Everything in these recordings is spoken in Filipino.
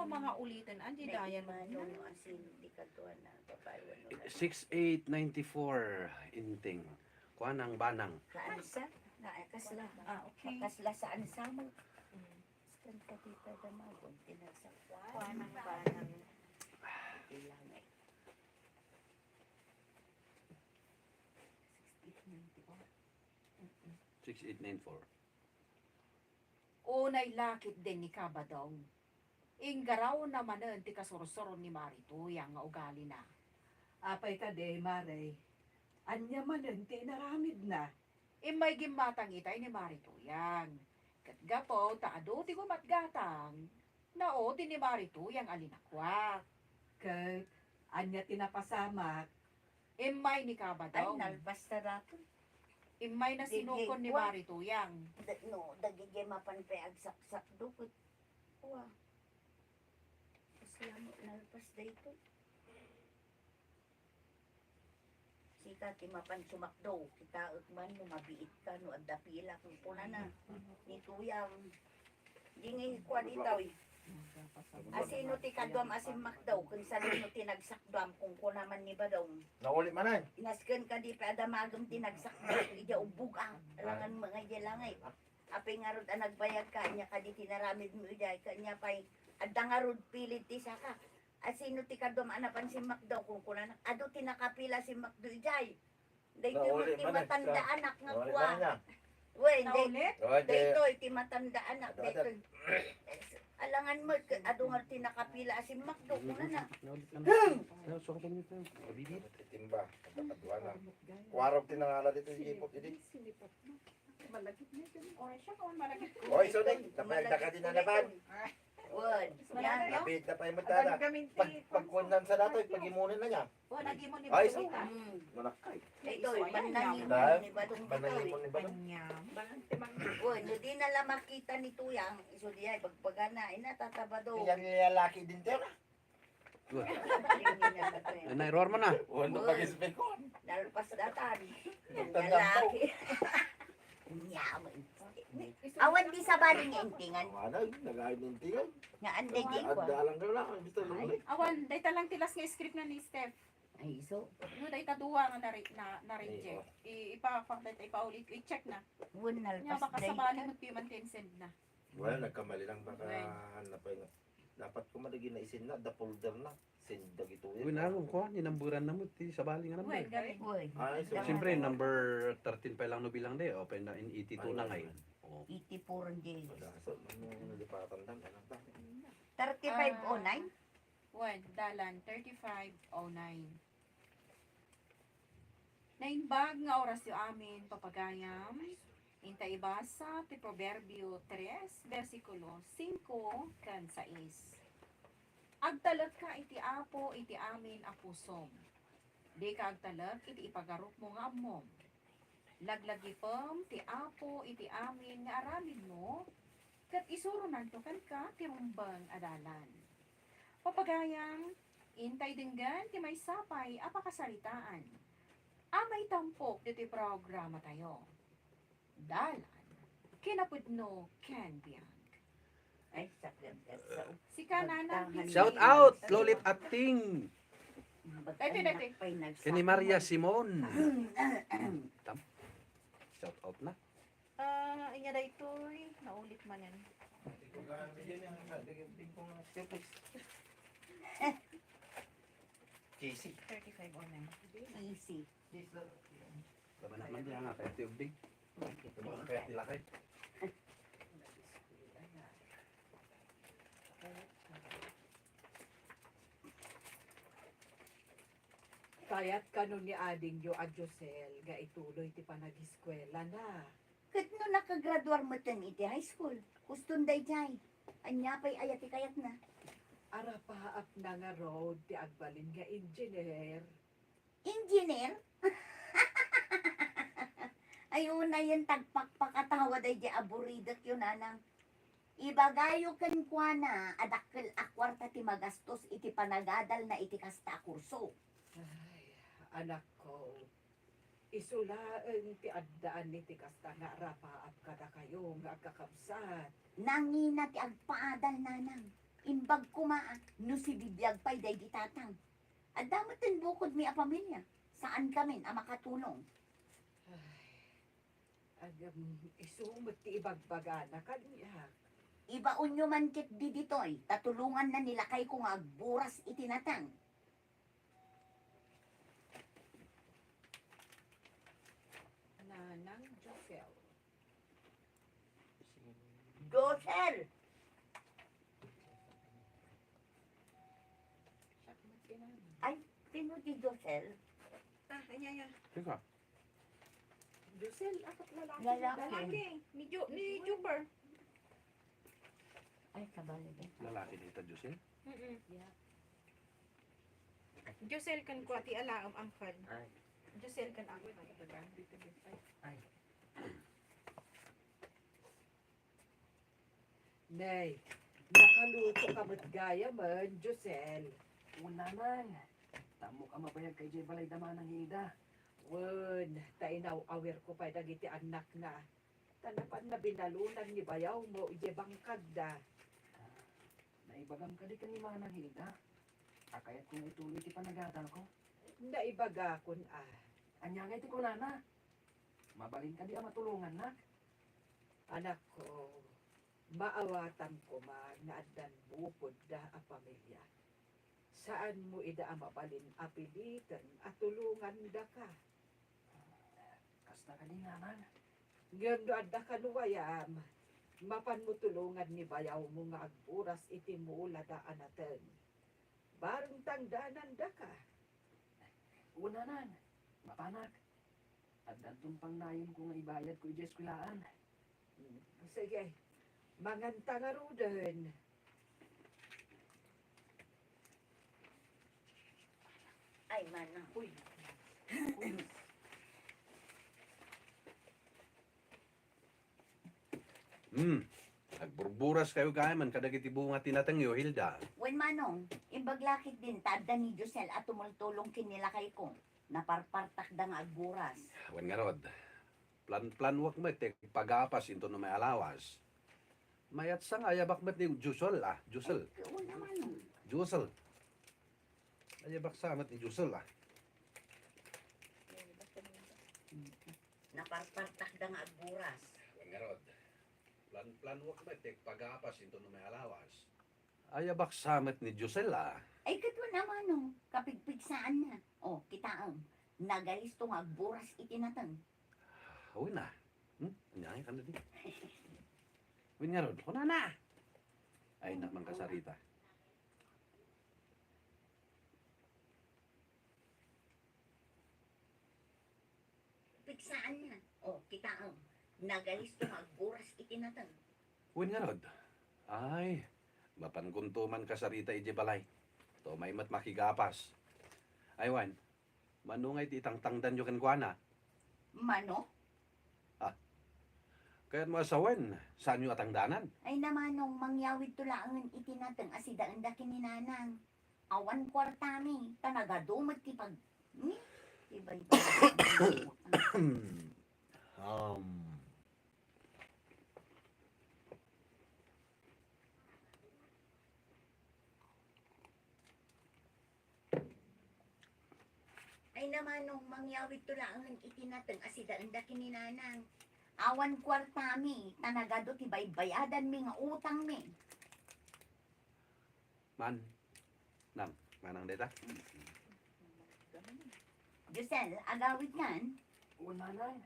pa mga ulitin. Andi dayan mo. Manong asin di katuan na babae wano na. 6894 inting. Kuan ang banang. Kaansa? Kasla. Okay. Kasla saan sa mo? Saan ka dito damagon? Tinasakwan. Kuanang banang. Ilang eh. 6894. Unay lakit din ni Kabadong. Inggaraw naman ti kasursuron ni Marito yang nga ugali na. Apay ka de, Mare. Anya man ti naramid na. Imay gimatang itay ni Marito yang. Katgapo taado ti gumatgatang. Nao ti ni Marito yang alinakwak. Kay anya tinapasamak. Imay ni Ay, Kabadong. nalbas na rato. Imay na sinukon ni Marito yang. No, dagigay mapanpay agsak-sak dukot. Uwa. Kasla mo, nalbas da ito. Sika, ti mapan sumakdo. Kita man, no, mabiit ka, no, at dapila kung puna na. Ni tuyang. Di nga hikwa ditaw eh. Asino ti kadwam asim makdaw, kung saan no tinagsakdwam, kung kunaman ni Badong. Nauli man ay. Inasken ka di pa adamagam tinagsakdwam, ija ubug alangan mga jalangay. Apay nga rod nagbayad ka, nya ka di tinaramid mo ijay, kanya pa'y adda nga rod pilit ti saka. Asino ti kadwam anapan si makdaw, kung kunaman, ado tinakapila si makdaw ijay. Dahil Nauli ti man ay. matanda anak nga Nauli kuwa. man niya. Wey, Naulit? dahil ti matanda anak, dahil alangan mo, ado nga tinakapila si makdaw, kunaman. Titimba. Kapatuan na. Warog tinangala dito yung ipot. Hindi. Malagit na dyan. Oy, siya kawan malagit ko. Oy, so din. Napayagda ka din na naman. Word. Yan. Napit na pa yung matada. Pagkunan sa datoy, pagimunin na niya. O, lagi mo ni Ay, Marito. Wala. Ito, manangin mo Dahil, ni Badong Banangin mo Bitoy. ni ba? Uy, no di na lang makita ni Tuyang. Iso di ay, bagpagana, inatataba daw. Yang nilalaki din tayo na. Na-error mo na. Ano pag-isipin ko? Nalpas datan. Yung Tandang daw. lalaki. Nyaman. Awan di sa baling entingan. Ano, nag-ahid ng tingin. Nga anday di ko. Adda lang daw lang. Gusto lumuli. Awan, day talang tilas nga script na ni Steph. Ay, so, No, day taduwa nga na-reject. Ipaulit, i-check na. wun Nya nalpas baka day sa bali ka. mo pimantin send na. Wala, nagkamali lang. Baka napay na. Dapat ko malagi na isin na. The folder na. Send dag ito. Uy, nalong ko. Ninamburan na mo. Ti sa bali nga Uy, naman. galing. Uy, Ay, so, Siyempre, number 13 pa lang no bilang de. Open na in 82 na ngayon. Oh. iti puro di. wala. So, ano, nalipatan lang. Ano ba? 3509? One, dalan, 3509. Nainbag nga oras yung amin, papagayam. Inta ibasa, ti Proverbio 3, versikulo 5, kan 6. Agtalag ka iti apo, iti amin apusom. Di ka agtalag, iti ipagarok mo nga amom. Laglagi pam, ti apo, iti amin nga aramin mo, kat isuro nantukan ka, ti rumbang adalan. Papagayang, intay dinggan, ti may sapay, apakasalitaan. Amay tampok, diti programa tayo. Dalan, kinapudno, can biyang. Ay, sakit ka sa Si Kanana, Shout out! Lolit Ating! Dito. Kini Maria Simon. Tam. Shout out na. Inya da ito'y, naulit man yan. Casey. 3509. easy. Laban naman diyan nga. Kaya tiyubdig. Kaya tilakay. Kaya't kanon ni Ading yo Adjosel, ga ituloy ti panag-eskwela na. Kat no nakagraduar mo tan iti high school. Kuston day jay. Anya pa'y ayati kayat na. Arapaap na nga road ti agbalin nga engineer. Engineer? Ayun na yun tagpakpakatawa day di aburidak yun anang. Ibagayo kan kwa na adakkel akwarta ti magastos iti panagadal na iti kasta kurso. Ay, anak ko, isulaan ti addaan ni ti kasta nga arapaap kada kayo nga kakabsat. Nangina ti agpaadal nanang. Imbag kuma, no si bibiyag pa'y day gitatang. At damatin bukod mi a pamilya. Saan kami ang makatulong? Agam, isumot ti ibagbaga na kanya. Ibaon nyo man kit di ditoy, tatulungan na nila kay kung agburas itinatang. Nanang Josel. Josel! Siya kumat kinana. Sino si Josel? Anya. Teka, Josel, akat lalaki. Lalaki. Ni Jumper. Ay, kabali ba? lalaki dito, Josel. Josel kan kuati alaam angkan. Ay. Josel kan ako. Nay, nakaluto ka mo't gaya man, Josel. Una man. Tamo ka mabayag kay Jay Balay Dama ng Hida. Wen, tainaw awir ko pa dagiti anak na. Tanapan na binalunan ni bayaw mo, ije bangkag da. Naibagam ka di ka ni Manang Hida. Akayat kung ituloy ti panagatal ko. Naibaga kun Anyangay ti kunana. Mabalin ka di ang matulungan na. Anak ko, maawatan ko man nga addan bukod da a pamilya. Saan mo ida ang mabalin apilitan at tulungan da ka? Kasta ka di naman. Ngayon do adda ka nuwayam, mapan mo tulungan ni bayaw mo nga agburas iti mula da anaten. Barang tangdanan da ka. Una nan. Mapanak. At dantong pang nayon ko nga ibayad ko ije eskulaan. Sige, manganta nga ro din. Ay, manang. Uy. Nagburburas kayo kaya man kadagiti bunga tinatangyo, Hilda. Wen manong, imbaglakit din tada ni Josel at tumultulong kinila kay kong. Naparpartak da nga agburas. Wan nga rod. Plan wak met pagapas into no may alawas. Mayat sang ayabak met ni Jusol Jusol. Una manong. Jusol. Ayabak sa met ni Jusol Naparpartak da nga agburas. Wan nga rod. Plan wak met pagapas into no may alawas. Ayabak sa met ni Jusol Ay, katwa na manong. Kapigpigsaan na. O, kitaang. Nagalis to nga agburas itinatang. Uy na. Anyangay ka na di. Uy nga rod. Kuna na. Ay naman kasarita. Pigsaan na. O, kitaang. Nagalis to nga agburas itinatang. Uy nga rod. Ay. Mapankuntuman kasarita ije balay. To may mat makigapas. Aywan. Manungay ti itangtangdan yo ken kuana. Mano? Kaya't mo asawan, saan nyo atangdanan? Ay namanong mangyawid tulangan itinatang asidaan da kininanang. Awan kwartami. Tanagadumat ti pag... Iba-iba. um, Ay namanong mangyawid tulangan itinatang asidaan da kininanang. Awan kwartami. Tanagado ti baybayadan mi nga utang mi. manang deta? Josel, agawid nan. Una nan.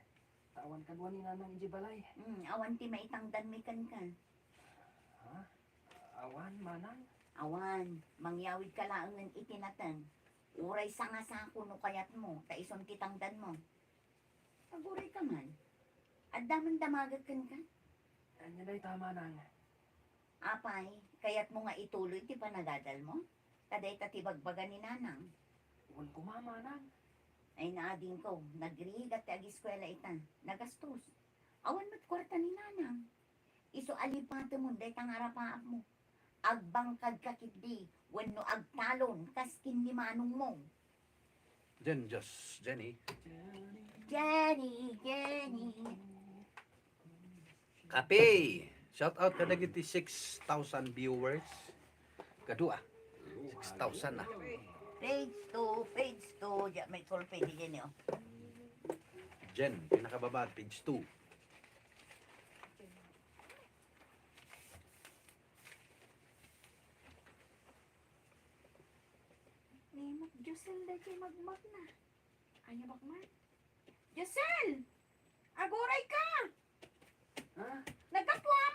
Tawan ka ni Nanang ije Balay. Awan ti maitangdan mi kan. Ha? Awan, Manang. Awan, mangyawid ka laangan itinatang. Uray sa nga sa kuno kayat mo, taison titangdan mo. Paguray ka man. At daman damagat kan ka. Anya na'y tama nang. Apay, kayat mo nga ituloy ti panagadal mo. Kaday tatibagbaga ni nanang. Uwan kumama nang. Ay naading ko, nagrigat ti ag-eskwela ita. Nagastos. Awan mo't kwarta ni nanang. Iso alipate mo, day tangarapaap mo. Agbangkad kakitdi, wenno agtalon, kaskin ni manong mo. Jenny. Jenny. Kape! Shout out ka dagiti 6,000 viewers. Kadua. 6,000 na. Page 2, diya may sulpay di dyan yun. Jen, pinakababa, page 2. Ni Josel day kay magmag na. Anya magmag? Josel! Aguray ka! Ha? Nagkapwam!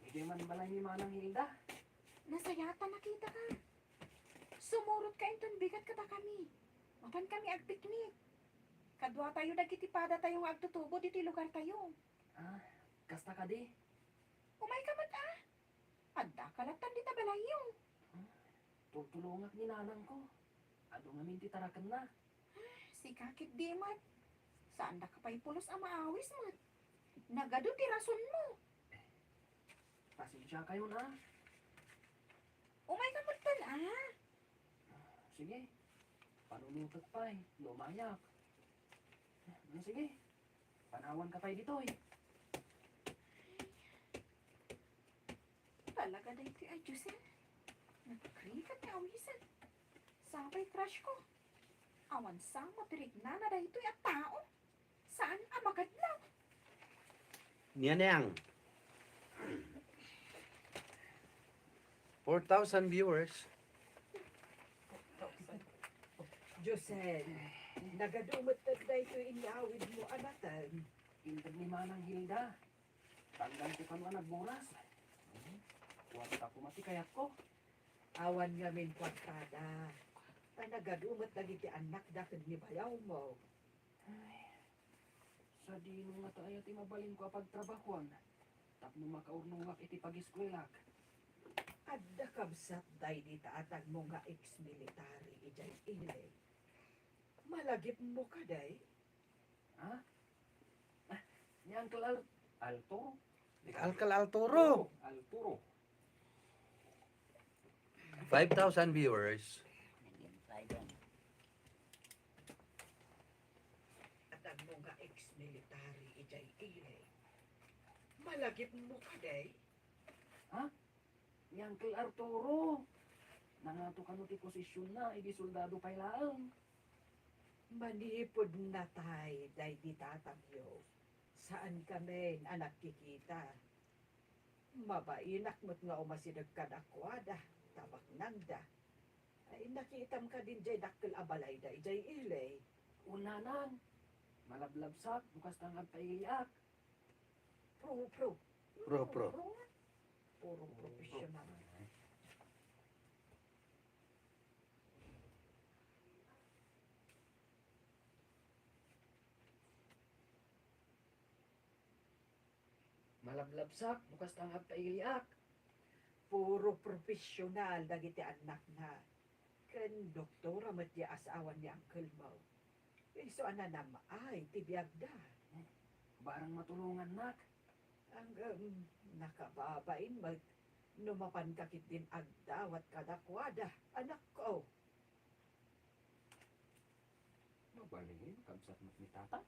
Hindi man balay ni Manang Hilda. Nasayata nakita ka. Sumurot ka inton bigat kata kami. Mapan kami agpiknik. Kadwa tayo nagkitipada tayong agtutubo diti lugar tayo. Kasta ka di. Umay ka mat ah. Adda kalatan di tabalayo. Tutulungak ni nanang ko. Ado nga minti tarakan na. Si kakit di mat. Saan da ka pa'y pulos ang maawis mat? Nagado ti rason mo. Pasensya kayo na. Umay ka mat tan ah. Sige. Panunutot pa eh. Lumayak. Sige. Panawan ka pa dito eh. Talaga da ito ay Josel. Nagkrikat ni awisan. Sabay crush ko. Awan sang matirig na da ito at tao. Saan ang magadlaw? Niyanang. 4,000 viewers. Josel, nagadumot na ito inyawid mo anatan. Intag ni Manang Hilda. Tandang ko kanu nagburas. Kuwat ako matikayat ko. Awan nga min kwartada. Nagadumot na iti anak dakid ni bayaw mo. Sa dino nga to ayat imabalin ko pagtrabahuan. Tapno makaurnungak iti pag-eskwelak. Adda kabsat day di taatag mo nga ex-military ijay ile. Malagip mo ka day. Yan kalal Alturo. Alkal Alturo. Alturo. 5,000 viewers. Atag mo nga ex-military ijay ile. Malagip mo ka day. Yan kay Arturo. Nangato ka ti posisyon na, idi soldado pa lang. Manipod na tay day di tatagyo. Saan kami anak kikita? Mabainak mo't nga umasinag ka dakwada, tabak nagda. Ay nakitam ka din jay dakkel abalay da ijay ilay. Unanan. Malablabsak, bukas tangag paiyak. Pro. Pro. Puro professional. Malablabsak, bukas tangag paiyak. Puro professional dagiti anak na. Ken doktora met di asawan ni Uncle Mo. Iso ana nam ay tibiyag da. Barang matulungan nak. Ang nakababain mag numapan kakit din agdawat kadakwada. Anak ko. Mabalingin, kamsat mat ni tata.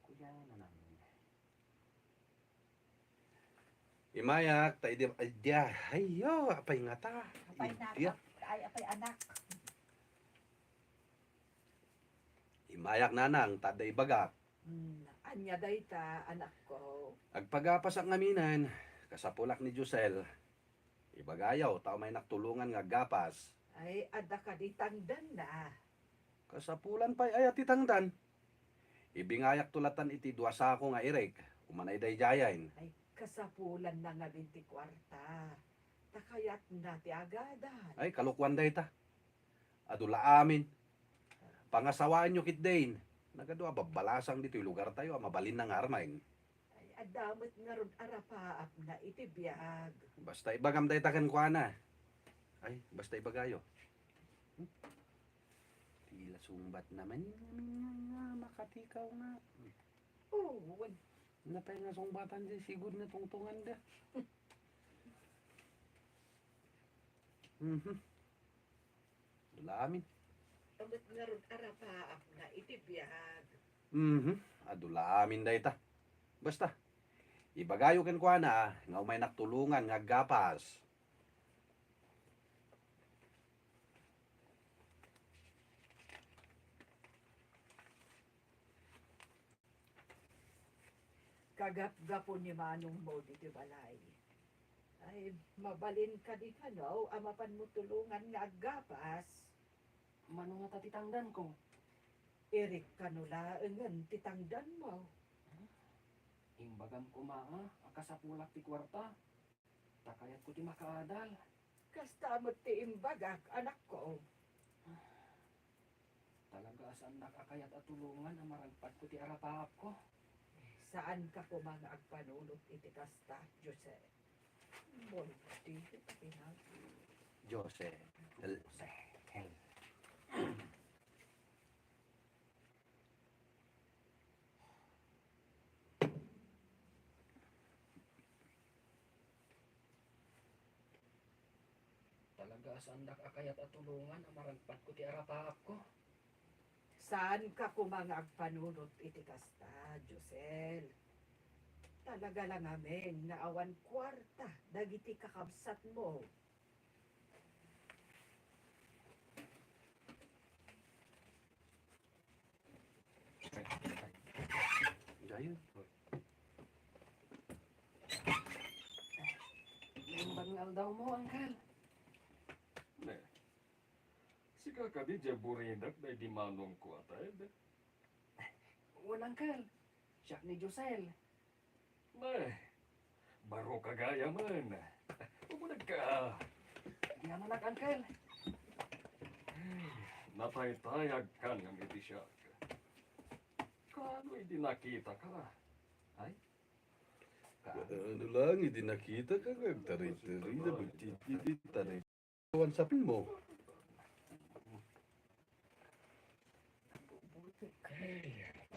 Kuya na namin. Imayak, tayo di, ayo, apay nga ta. Apay na Iya. ay apay anak. Imayak nanang, taday bagak. Anya dayta anak ko. Agpagapas ang ngaminan, kasapulak ni Josel. Ibagayaw, tao may naktulungan nga gapas. Ay ada ka di tangdan na. Kasapulan pa'y ayat itangdan. Ibingayak tulatan iti duwasa ko nga irek, umanay day jayain. Ay kasapulan na nga 20 kwarta. Takayat na ti agadan. Ay, kalukwan day ta. Adula amin. Pangasawaan nyo kit dain. Nagadwa, babalasang dito yung lugar tayo, mabalin ng armain. Ay adamot nga ron arapaap na itibiyag. Basta ibagam day takan kwa na. Ay, basta ibagayo. Tila sumbat naman nga, makatikaw nga. Oo, Napay nga sumbatan di sigud na tungtungan da. Dula amin. amot nga ron arapaap na itibiyag. Adula amin day ta. Basta, Ibagayo ken kuha na, nga may naktulungan nga gapas. Kagap-gapo ni Manong mo dito balay. Ay, mabalin ka di ka no, amapan mo tulungan nga agapas. Mano nga tatitangdan ko. Erik kanula, ngan titangdan mo. Imbagam ko maa, akasapulak ti kwarta. Takayat ko ti makaadal. Kasta mo ti imbagak, anak ko. Talaga asan nakakayat at tulungan ang maragpat ko ti arapahap ko. Saan ka ko mga agpanulot iti kasta, Jose? Monti, pinag. Jose. Talaga asan nakakayat at tulungan ang maragpat ko ti arapahap ko. Saan ka ko mga agpanulot iti kasta, Josel? Talaga lang amin nga awan kwarta, dagiti kakabsat mo. Gayon. Yung bangal daw mo, Angkal. Ne. Sika ka di jaburinak na di manong ko atay. Walang Angkal. Siya ni Josel. Ne. Baro kagaya man. Umunag ka. Di anak Angkal. Nataytayag ka ng iti siya. Kano hindi nakita ka? Ay? Ano lang, hindi nakita ka nga. Taray-taray na magtititaray. Wansapin mo.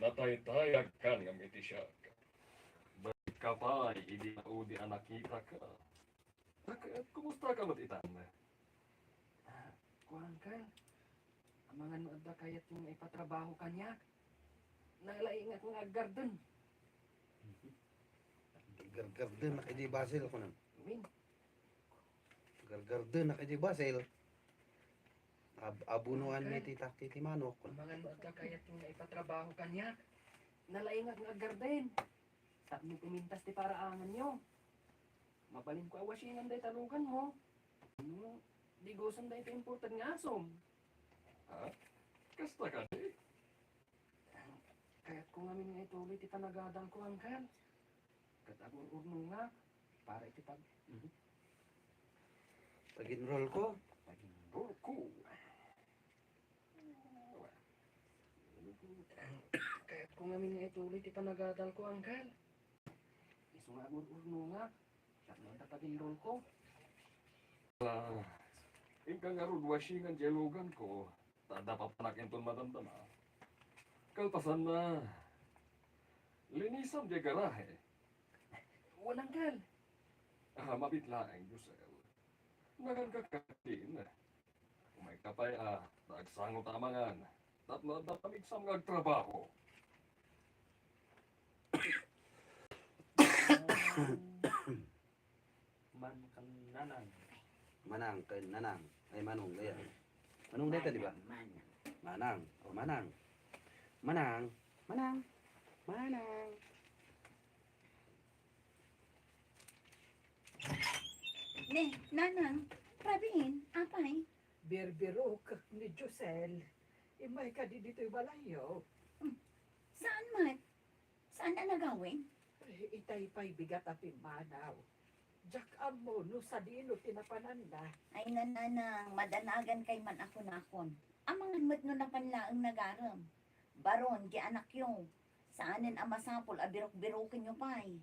Nataytayag ka ng iti siya. Bakit ka pa, hindi na udi ang nakita ka. Kumusta ka matitan? Kuha Angkal. Ang mga nood na kayat yung ipatrabaho kanya. Nalaingat nga garden. Gargarden na kay J. Basil ako nang. Win. Gargarden na kay J. Basil. Abunuan ni Titi Manok. Ang mga nood na kayat yung ipatrabaho kanya. Nalaingat nga garden. At may pimintas ti paraangan nyo. Mabalin ko awasingan day talugan mo. Ano? Di gusam day ito important nga asom. Ha? Kasta ka di? Kaya't kung amin nga ituloy ti panagadal ko Angkal. Katagon urno nga. Para iti Pag-enroll ko. Burko. Kaya't kung amin nga ituloy ti panagadal ko Angkal. Iso nga urno nga. Siya nga tatagin ko. Ingkang nga rod wasingan jelugan ko. Tada pa panakinton madamdama. Kalpasan na. Linisam di garahe. Walang Angkal. Mabit laeng, Yusel. Nagagkakatin. Umay kapay nagsangot amangan. Tatamigsam nga trabaho. Man kananan. Manang, kay Nanang. Ay, Manong, gaya. Manong dito, di ba? Manang. O, Manang. Manang. Manang. Manang. Ne, nanang, prabihin, apay. Birbirok ni Josel. Imay ka di dito'y balayo. Saan man? Saan na nagawin? Ay, itay pa'y bigat at imanaw. Jak amo, no sa dino tinapanan na. Ay nananang, madanagan kay man ako nakon. Amangan mo't no napanlaang nagaram. Baron, gi anak yung. Saanin ang masapol, abirok-birokin nyo pa'y.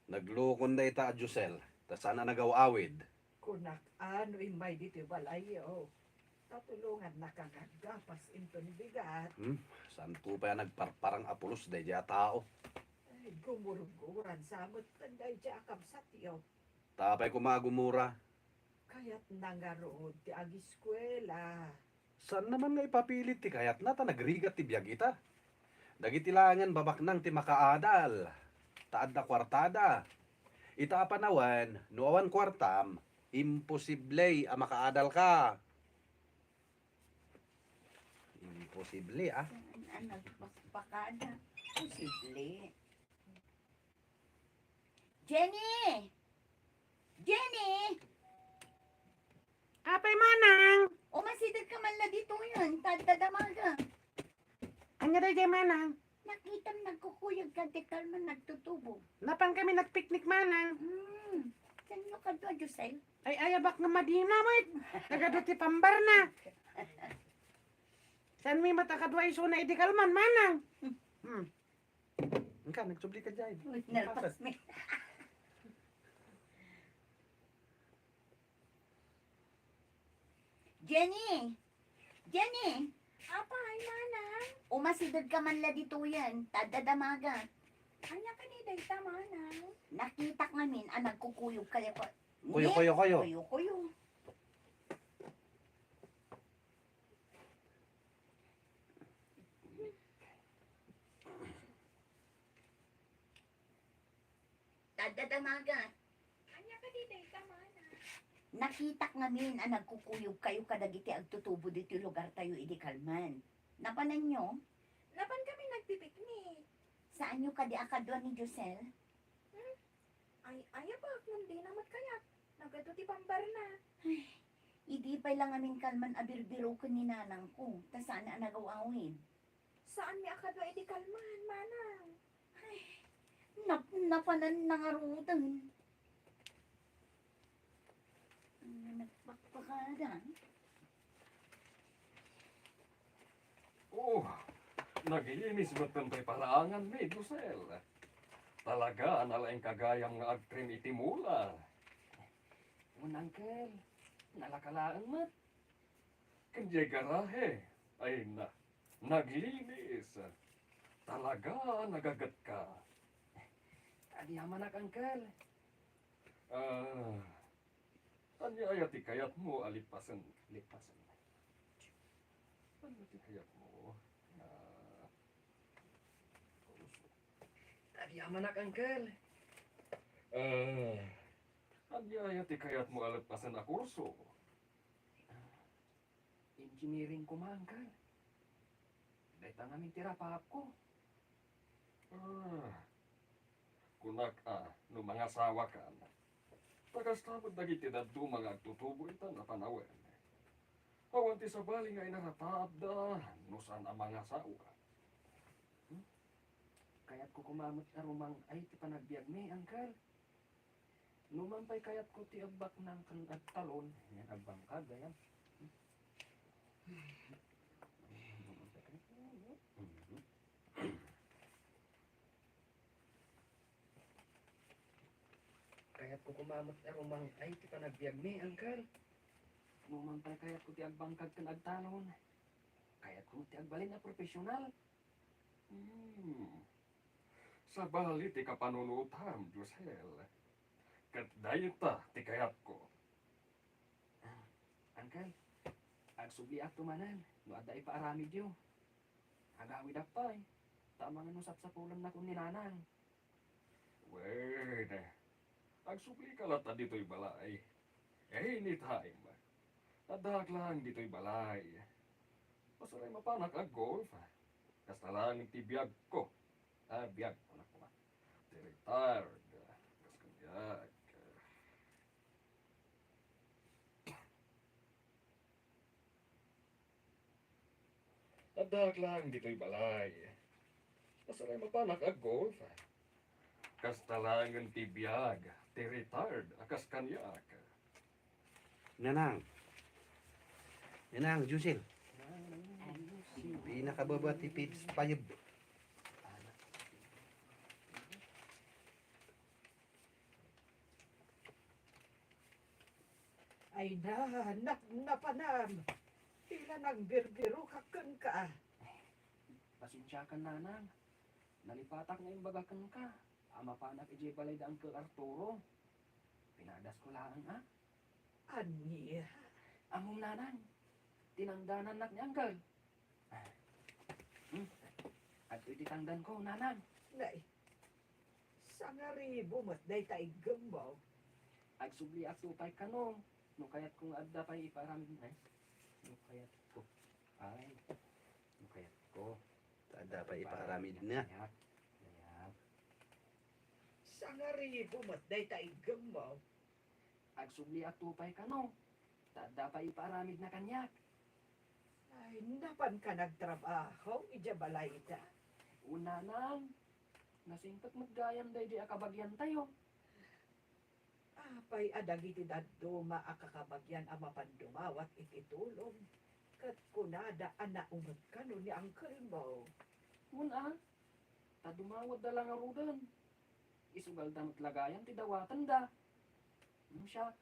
Naglukon na ita, Jusel. Ta sana nagaw-awid. Kunak ano imay dito'y balayo. Tatulungan na kang agapas inton bigat. Santo pa yan nagparparang apulos day dya tao. Ay, gumuruguran samot tanday dya akabsat yo. Tapay ko magumura. Kaya't nangaroon ti agiskwela. Saan naman nga ipapilit ti kayat na ta nagrigat ti biyag ita? Dagitilangan babak nang ti makaadal. Taad na kwartada. Ita panawan, nuawan kwartam, imposible a makaadal ka. Imposible ah. Saan ang nagpakada? Posible. Jenny! Jenny! Apay manang, Umasidad ka man na dito yun. Tadadamaga. anya day jay manang. Nakita mo nagkukuyog ka, di kalman nagtutubo. Napan kami nagpiknik manang. Saan nyo ka doon, Josel? Ay ayabak nga madina mo it. Nagaduti pambar na. San mi matakadwa iso na idikalman manang. Engka, nagsubli ka dyan. Nalpas me. Jenny! Jenny! Apay, manang. Umasidad ka man la dito yan. Tadadamaga. Anya ka ni dayta, manang. Nakita ngamin, nagkukuyog ka. Kuyo, kuyo, kuyo. Kuyo, kuyo. Tadadamaga. Anya ka ni dayta, manang. Nakita ngamin, nagkukuyog kayo kadagiti agtutubo dito yung lugar tayo idikalman. Napanan nyo? Laban kami nagpipiknik. Saan nyo kadi akadwa ni Josel? Ay, ba, hindi naman kaya. Nagado ti pambar na. Idi pa lang amin kalman abirbiro ko ni nanang ko. Ta saan na nagawawin? Saan mi akadwa iti kalman, manang? Napanan nangarutan. Nagpakpakada. Oh, nagiinis mo tampay palangan mi, Dusel. Talaga, nalaing kagayang nga agtrim itimula. Unangkel, nalakalaan mo. Kanjay garahe, ay naglinis. Talaga, nagagat ka. Adiyaman nak, Angkel. Anya ayati kayat mo, alipasan. Ano ti kayat mo? Adiyaman nak, Angkel. Anya ayati kayat mo, alipasan na kurso. Engineering ko, Angkel. Dahita namin tira pa ako. Kunak no mga sawa ka na. Tagastabod dagiti daddo mga agtutubo ita na panawen. Awan ti sabali nga inarataab da, no saan ang mga sawa. Kaya't ko kumamot na rumang ay ti panagbiag mi, Angkel. Numampay kaya't ko ti agbak ng kanagtalon, yan agbangkag, yan. Kaya't ko kumamot na rumang ay ti panagbiag mi, Angkel. Numampay kaya't ko ti agbangkag kanagtalon. Kaya't ko ti agbalin na profesional. Sa bali ti kapanunutam, Josel. Kat dayta ti kayat ko. Angkel, agsubli at tumanan, no adda ipaaramid yo. Agawid apay, tama nga no sapsapulan na kung ninanang. Word, agsubli ka lata dito'y balay. Anytime, adak lang dito'y balay. Masaray mapanak ag golf. Kasta lang ti biyag ko. Biyag ko na kuma. Ti retired. Kas kanyag. Adak lang dito'y balay. Masaray mapanak ag golf. Kasta lang ti biyag. Ti retired. Kas kanyag. Nanang. Nanang, Josel. Pinakababa ti Pips Payab. Ay napanam. Tila nang birbiro kakan ka. Pasensya ka, nanang. Nalipatak na yung bagakan ka. Ama panak ije balay da Uncle Arturo. Pinadas ko lang, Anya. Among nanang. tinangdanan nak ni Uncle. At iti tangdan ko, nanang. Nay, sa nga ribo mat day taig gambaw. Agsubli at supay ka no. No kayat kung adda pa iparamid na. No kayat ko. Ay. No kayat ko. Taada pa iparamid na. Ayan. Ayan. Sa nga ribo mat day taig gambaw. Agsubli at tupay ka no. Tadda pa iparamid na kanyak. Ay, napan ka nagtrabaho, ija balay ita. Una nang. Nasingkat maggayan day di akabagyan tayo. Apay adagiti daduma akakabagyan ama pandumawat ititulong. Kat kunada ana umot ka no ni Uncle mo. Una. Tadumawad da lang arudan. Isugal damot lagayan ti dawatan da. Siya.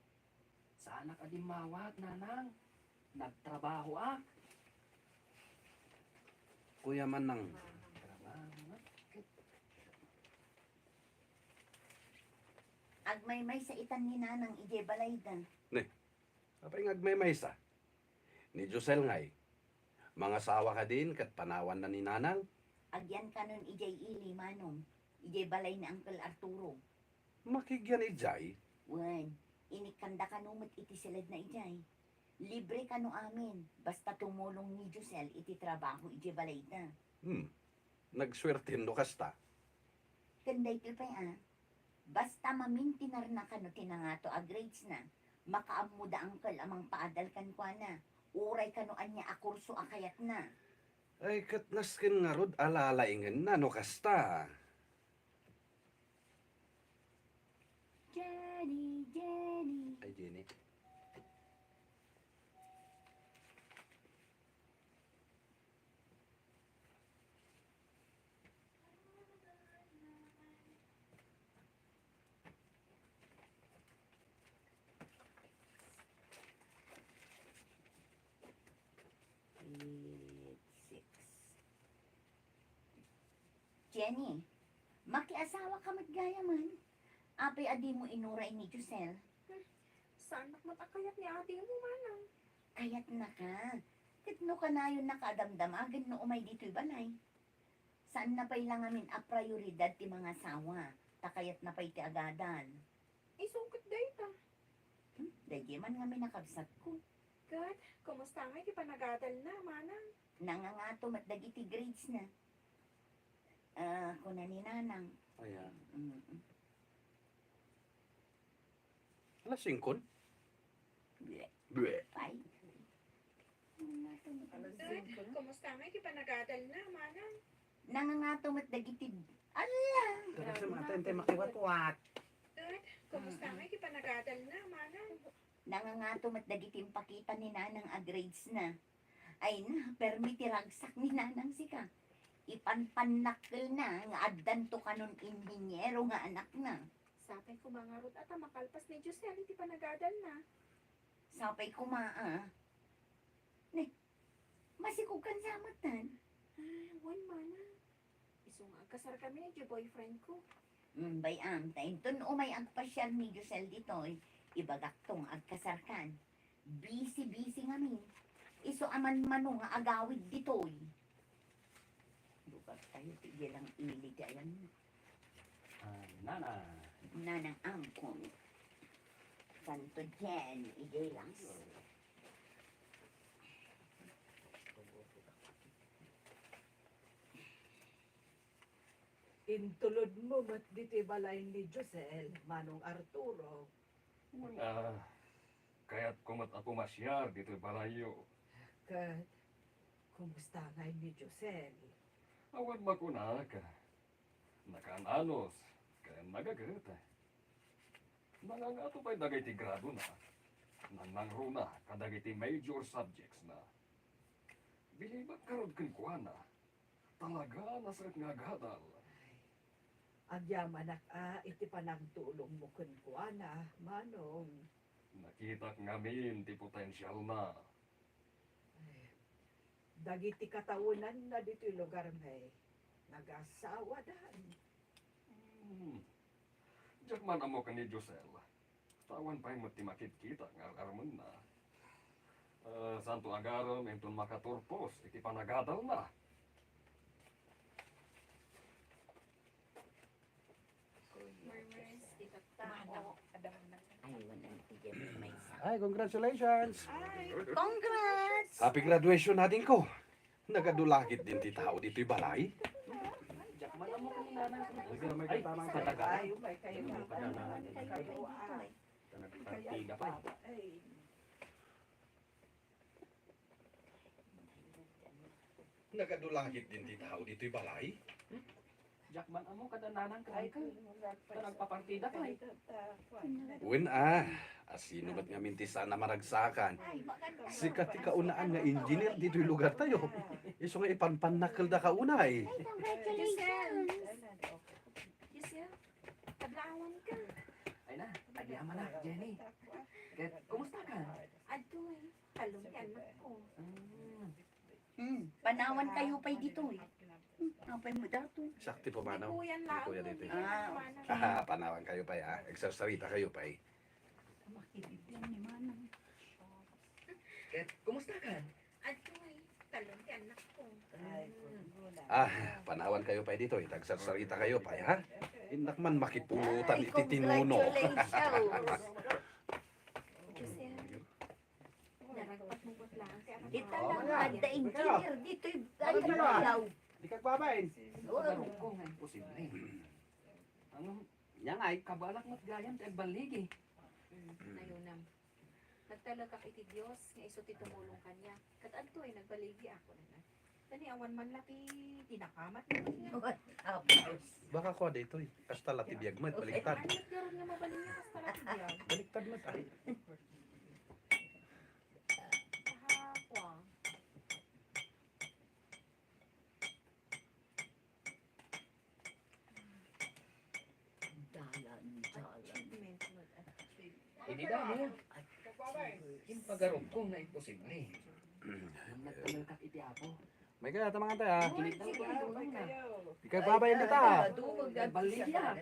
Sana ka din mawat, nanang. Nagtrabaho ah. Kuya Manang, Trabaho ah. Agmay-may sa itan ni nanang ije balaydan. apay ngagmay sa. Ni Josel ngay. Mga sawa ka din kat panawan na ni Nanang. Agyan ka nun ije ili manong. Ije balay ni Uncle Arturo. Makigyan ijay. Wen, inikanda ka numit iti silid na ijay. Libre ka no amin. Basta tumulong ni Josel iti trabaho ije balayda. Nagswertin no kasta. Kanday tilpay Basta mamintinar na kano tinangato a grades na. Makaamuda Uncle amang paadal kan kwa na. Uray kano anya akurso akayat na. Ay katnaskin nga rod alalaingan na no kasta. Jenny, Jenny. Ay Jenny. Grade 6. Jenny, makiasawa ka maggaya man. Apay adi mo inuray ni Josel. Saan matakayat ni ate mo, manang? Kayat na ka. Kitno ka na yun nakadamdam agad no umay dito'y balay. Saan na pa'y lang amin a prioridad ti mga asawa. Takayat na pa'y ti agadan. Isungkit data. Dahil man nga may nakabsat ko. God, kumusta nga? Di pa nagatal na, manang. Nangangato mat dagiti grades na. Kuna ni nanang. Ayan. Mm-mm. Alas 5? Bleh, Bleh. pay. God, kumusta nga? Di pa nagatal na, manang. Nangangato mat dagiti. Ala! Tara sa mata, hintay makiwat-wat. God, kumusta nga? Di pa nagatal na, manang. Nangangato mat dagiti pakita ni nanang a grades na. Ay na, permiti ragsak ni nanang sika. Ipanpanakil na, nga addan to kanon inhinyero nga anak na. Sapay ko mga rod at makalpas ni Josel, di pa nagadal na. Sapay kumaa. Ne, masikog kan sa matan. Wan manang. Isong agkasar kami ni boyfriend ko. Bayam, tayo dun umay agpasyal ni Josel ditoy. Ibagak tong agkasarkan. Busy-busy ngamin. Iso aman mano nga agawid ditoy. Lugar tayo, tigil ang ili ayan. Nana. Nanang angkong. Santo Jen, igelas. Intulod mo mat diti balay ni Josel, Manong Arturo. Una. Kaya't kumat ako masyar dito balayo. Kat, kumusta nga ni Josel? Awan makuna ka. Nakananos. Kaya nagagrita. Nangangato pa'y dagay ti grado na. Nanangro na kadagay ti major subjects na. Bilibag karod kinkwana. Talaga nasakit nga gadal. Agyaman iti panagtulong mo kun kuana, Manong. Nakita ngamin ti potensyal na. Dagiti katawunan na dito'y lugar may nag-asawa dahan. Diyak man amo ka ni Josel. Tawan pa'y mati makit-kita nga aramon na. Santo agaram entun makaturpos, iti panagadal na. Murmurs, itatao. Ay, wala na tiyan may isa. Ay, congratulations! Congrats! Happy graduation natin ko. Nagadulakit din ti tao dito'y balay. Jack man mo kanina na. Ay, tamang kataga. Kayo ba kayo Ano ba? pa na na? Kayo ay. Nagpartida pa. Nagadulakit din ti tao dito'y balay. Jack man mo kada nanang kay ka. Nagpapartida ka. Uwin asino ba't nga minti sana maragsakan? Ay, maganda. Sikat ti kaunaan nga engineer dito'y lugar tayo. Iso nga ipanpanakal da kaunay. Congratulations! Giselle, tablawan ka. Ay na, nagyaman na, Jenny. Ket, kumusta ka? Adoy, halong ni anak ko. Panawan kayo pa'y dito eh. Apay mo dato. Sakti po May manaw. kuyan lang. kuya dito. Ah, Panawan kayo pa ya. Exersarita kayo pa eh. Makibigyan ni Manang. Ket, kumusta ka? Adoy, talong ni anak ko. Panawan kayo pa dito eh. Exersarita kayo pa ha. Inak man makipulutan Ay, iti tinuno. congratulations! Giselle, naragpat mo ba't lang kay anak Kita ko? lang ada engineer dito ay daw. Di ka babain. Alam ko nga imposible. Ano, Yang ay. kabalak mo't gayan kay baligi. Nayunam. Nagtalaga iti Diyos, nga iso ti tumulong kanya. Katanto ay nagbaligi ako na. Tani awan man laki, dinakamat na niya. Baka ko dito eh. Kasta lati biyag mat. Baliktad. Ano nagkaroon nga mabaling niya kas talaki diyan? Baliktad mat ay. Kahapwa. Achievement mo at Hindi dami. Yung pagarob ko nga imposible. Nagtanong ka iti ako. May kaya tamang ante ha. Kilit daw ko tulong ka. Di ka babayin dita. Dugog at baligi na.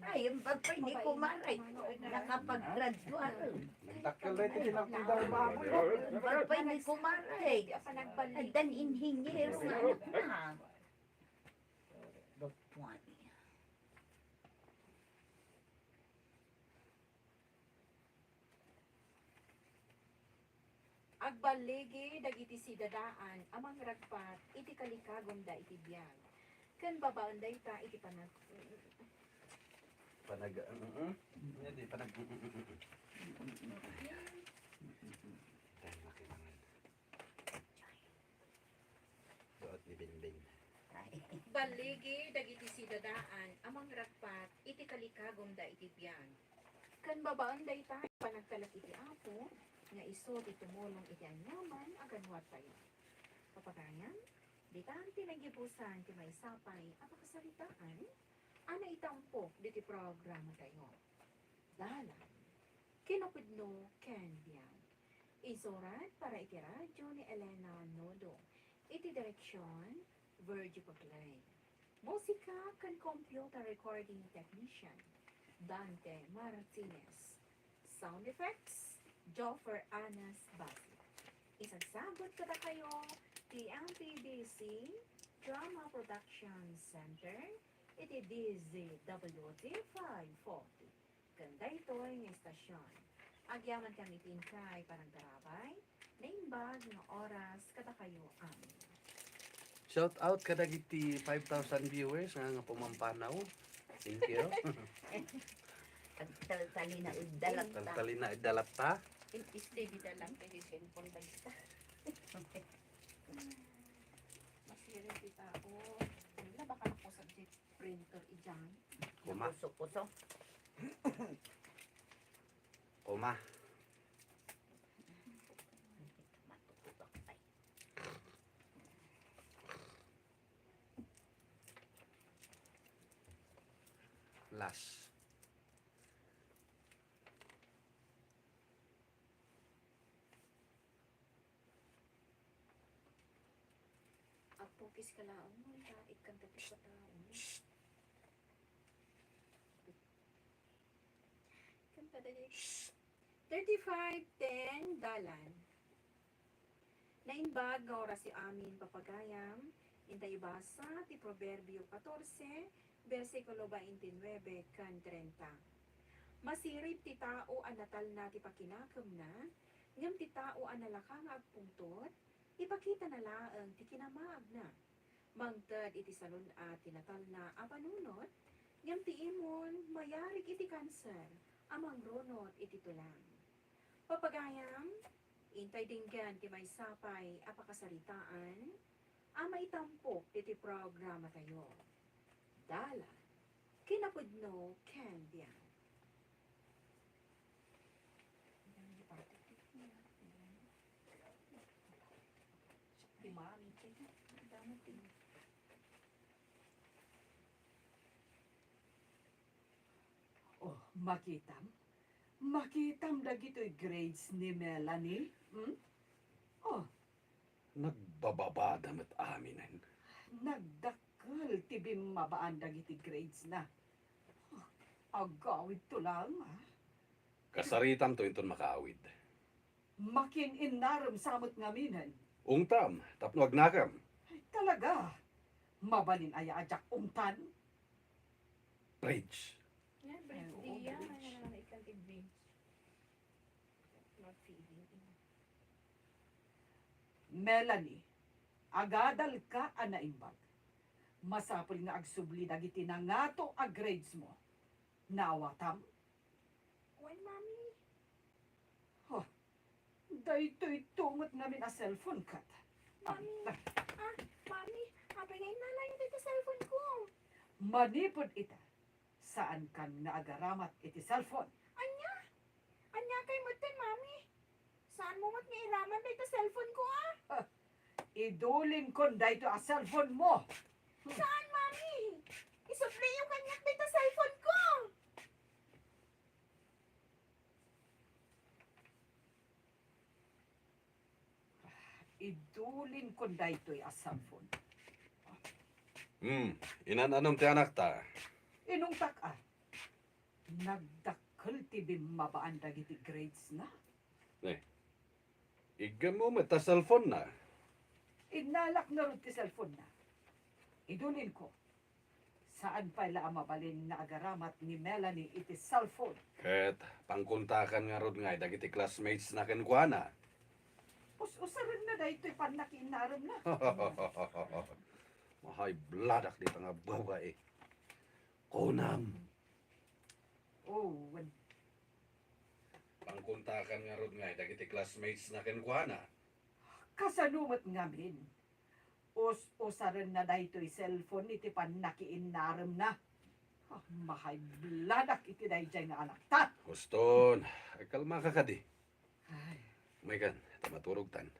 Ay, yung pagpay ni kumaray. Nakapag-graduate. Takkel rito tinaktidaw ba? Yung pagpay ni kumaray. pa nagbalik. Dan engineer na anak na. Bapuan. Agbaligi dagiti sidadaan amang ragpat iti kalikagom da iti biyag. Ken babaan da ita iti panag Panag... Hindi, panag... Tayo makilangan. Doot ni Binbin. baligi dagiti sidadaan amang ragpat iti kalikagom da iti biyag. Ken babaan da ita panagtalak iti apo nga iso ti tumulong iti anyaman aganwat tayo. Papagayan, di tanti nagibusan ti may sapay apakasalitaan ana itampok diti programa tayo. Dalan, kinupidno ken biyag. Isurat para iti radyo ni Elena Nodo. Iti direksyon, Virgie Paglay. Musika kan computer recording technician, Dante Martinez. Sound effects, Joffer Anas Basi. Isagsabot kada kayo, ti MPBC Drama Production Center, iti DZWT 540. Ganda ito ang estasyon. Agyaman kami tinkay parang darabay, naimbag ng oras kada kayo amin. Shout out kada giti 5,000 viewers nga pumampanaw. Thank you. Tali na udalat ta. Tantali na idalap ta. Steady na lang kay cellphone basta. Masirin kita ako. Wala baka ako sa printer iyan. Kuma. Puso-puso. Kuma. Matututok pa. Last. Ako kis kalaon mo, tait kang tapos sa taon. Kanta dali. 3510 dalan. Naimbag nga oras si amin papagayam, intay basa ti Proverbio 14, versikulo 29 kan 30. Masirip ti tao ang natal na ti pakinakam na, ngam ti tao ang nalaka nga agpungtot, ipakita na laang ti kinamaag na. Mangtad iti salun at tinatal na apanunot, ngam ti imon mayarig iti kanser, amang ronot iti tulang. Papagayam, intay dinggan ti may sapay apakasalitaan, ama itampok iti programa tayo. Dala, kinapudno ken biyan. Di mami, damo ti. Oh, makitam? Makitam dagito'y grades ni Melanie? Hmm? Oh, Nagbababadam at aminan. nagdakkel ti bimabaan dagiti grades na. Oh, agawid to lang, ha? Kasaritam to inton makaawid. Makin inaram samot ngaminan. Ungtam, tapno agnakam. Ay, talaga. Mabalin aya ajak umtan. Bridge. Yan, Ay, oo, di yan. bridge. Ikan ti bridge. Not feeding. Melanie, agadal ka anaimbag. Masapul nga agsubli dagiti na ngato ag grades mo. Naawatam, Wen, mami. daytoy tungot namin a cellphone kat. Mami. Mami, apay ngayon nalayo dito cellphone ko. Manipod ita. Saan kan naagaramat iti cellphone? Anya? Anya kay mutin, mami. Saan mo mat nga iraman dito cellphone ko, ah? Idulin kon dayto a cellphone mo. Saan, mami? Isupli yung kanyak dito cellphone ko. Idulin kon daytoy a cellphone. Inananom ti anak ta. Inong taka. Nagdakkel ti bimabaan dagiti grades na. Igam mo mata cellphone na. Inalak na rin ti cellphone na. Idulin ko. Saan pa ila mabalin na agaramat ni Melanie iti cellphone? Ket pangkuntakan nga rod nga dagiti classmates na kenkwana. Usarin na daytoy panakinaram na. Mahay bladak dito nga babae. Kunam. Oh, wen. Pangkuntakan nga rod nga dagiti classmates na kenkwana. Kasanumat ngamin. Usarin na daytoy cellphone iti panakiinaram na. Mahay bladak iti dayjay nga anak ta. Guston, ay kalma ka kadi. Ay, May kan, maturog tan.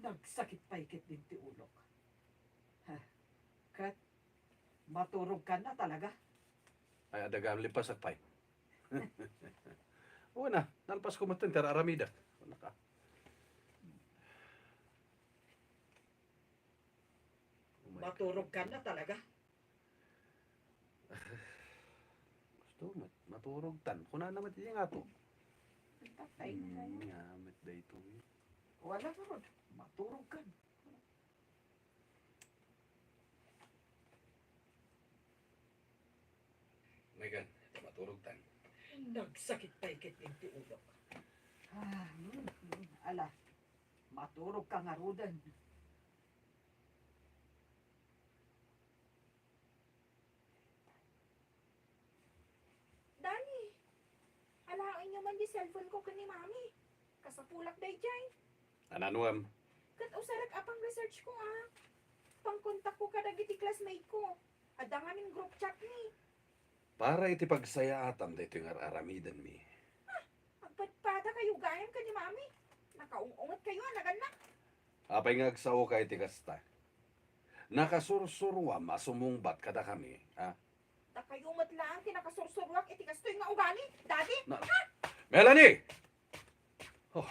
nagsakit pa ikit din ti ulok. Kat, maturog ka na talaga. Ay adagam lipas at pay. Oo na, nalpas ko matan tara aramida. Wala ka. Oh my Maturog ka na talaga. Gusto, maturog tan. Kuna naman tiya nga to. Tatay na tayo. Ngamit da ito. Wala ka ron. Maturog ka. May kan, maturog tan. Nagsakit pa ikit din ti ulok. Ala, maturog ka nga rudan. Dani, alain nyo man di cellphone ko kani mami. Kasapulak day jay. Ananuam, Kat usarak apang research ko, ah. Pangkontak ko kada giti classmate ko. Adangan yung group chat ni. para iti pagsaya atam da ito yung aramidan mi. Agpadpada kayo gayam ka ni mami. Nakaungungot kayo, naganak. Apay nga agsaw ka iti kasta. Nakasursurwa masumungbat kada kami. Ha? Da kayo matlaan, tinakasursurwak, itikas to yung nga ugali. Daddy, Melanie! Oh,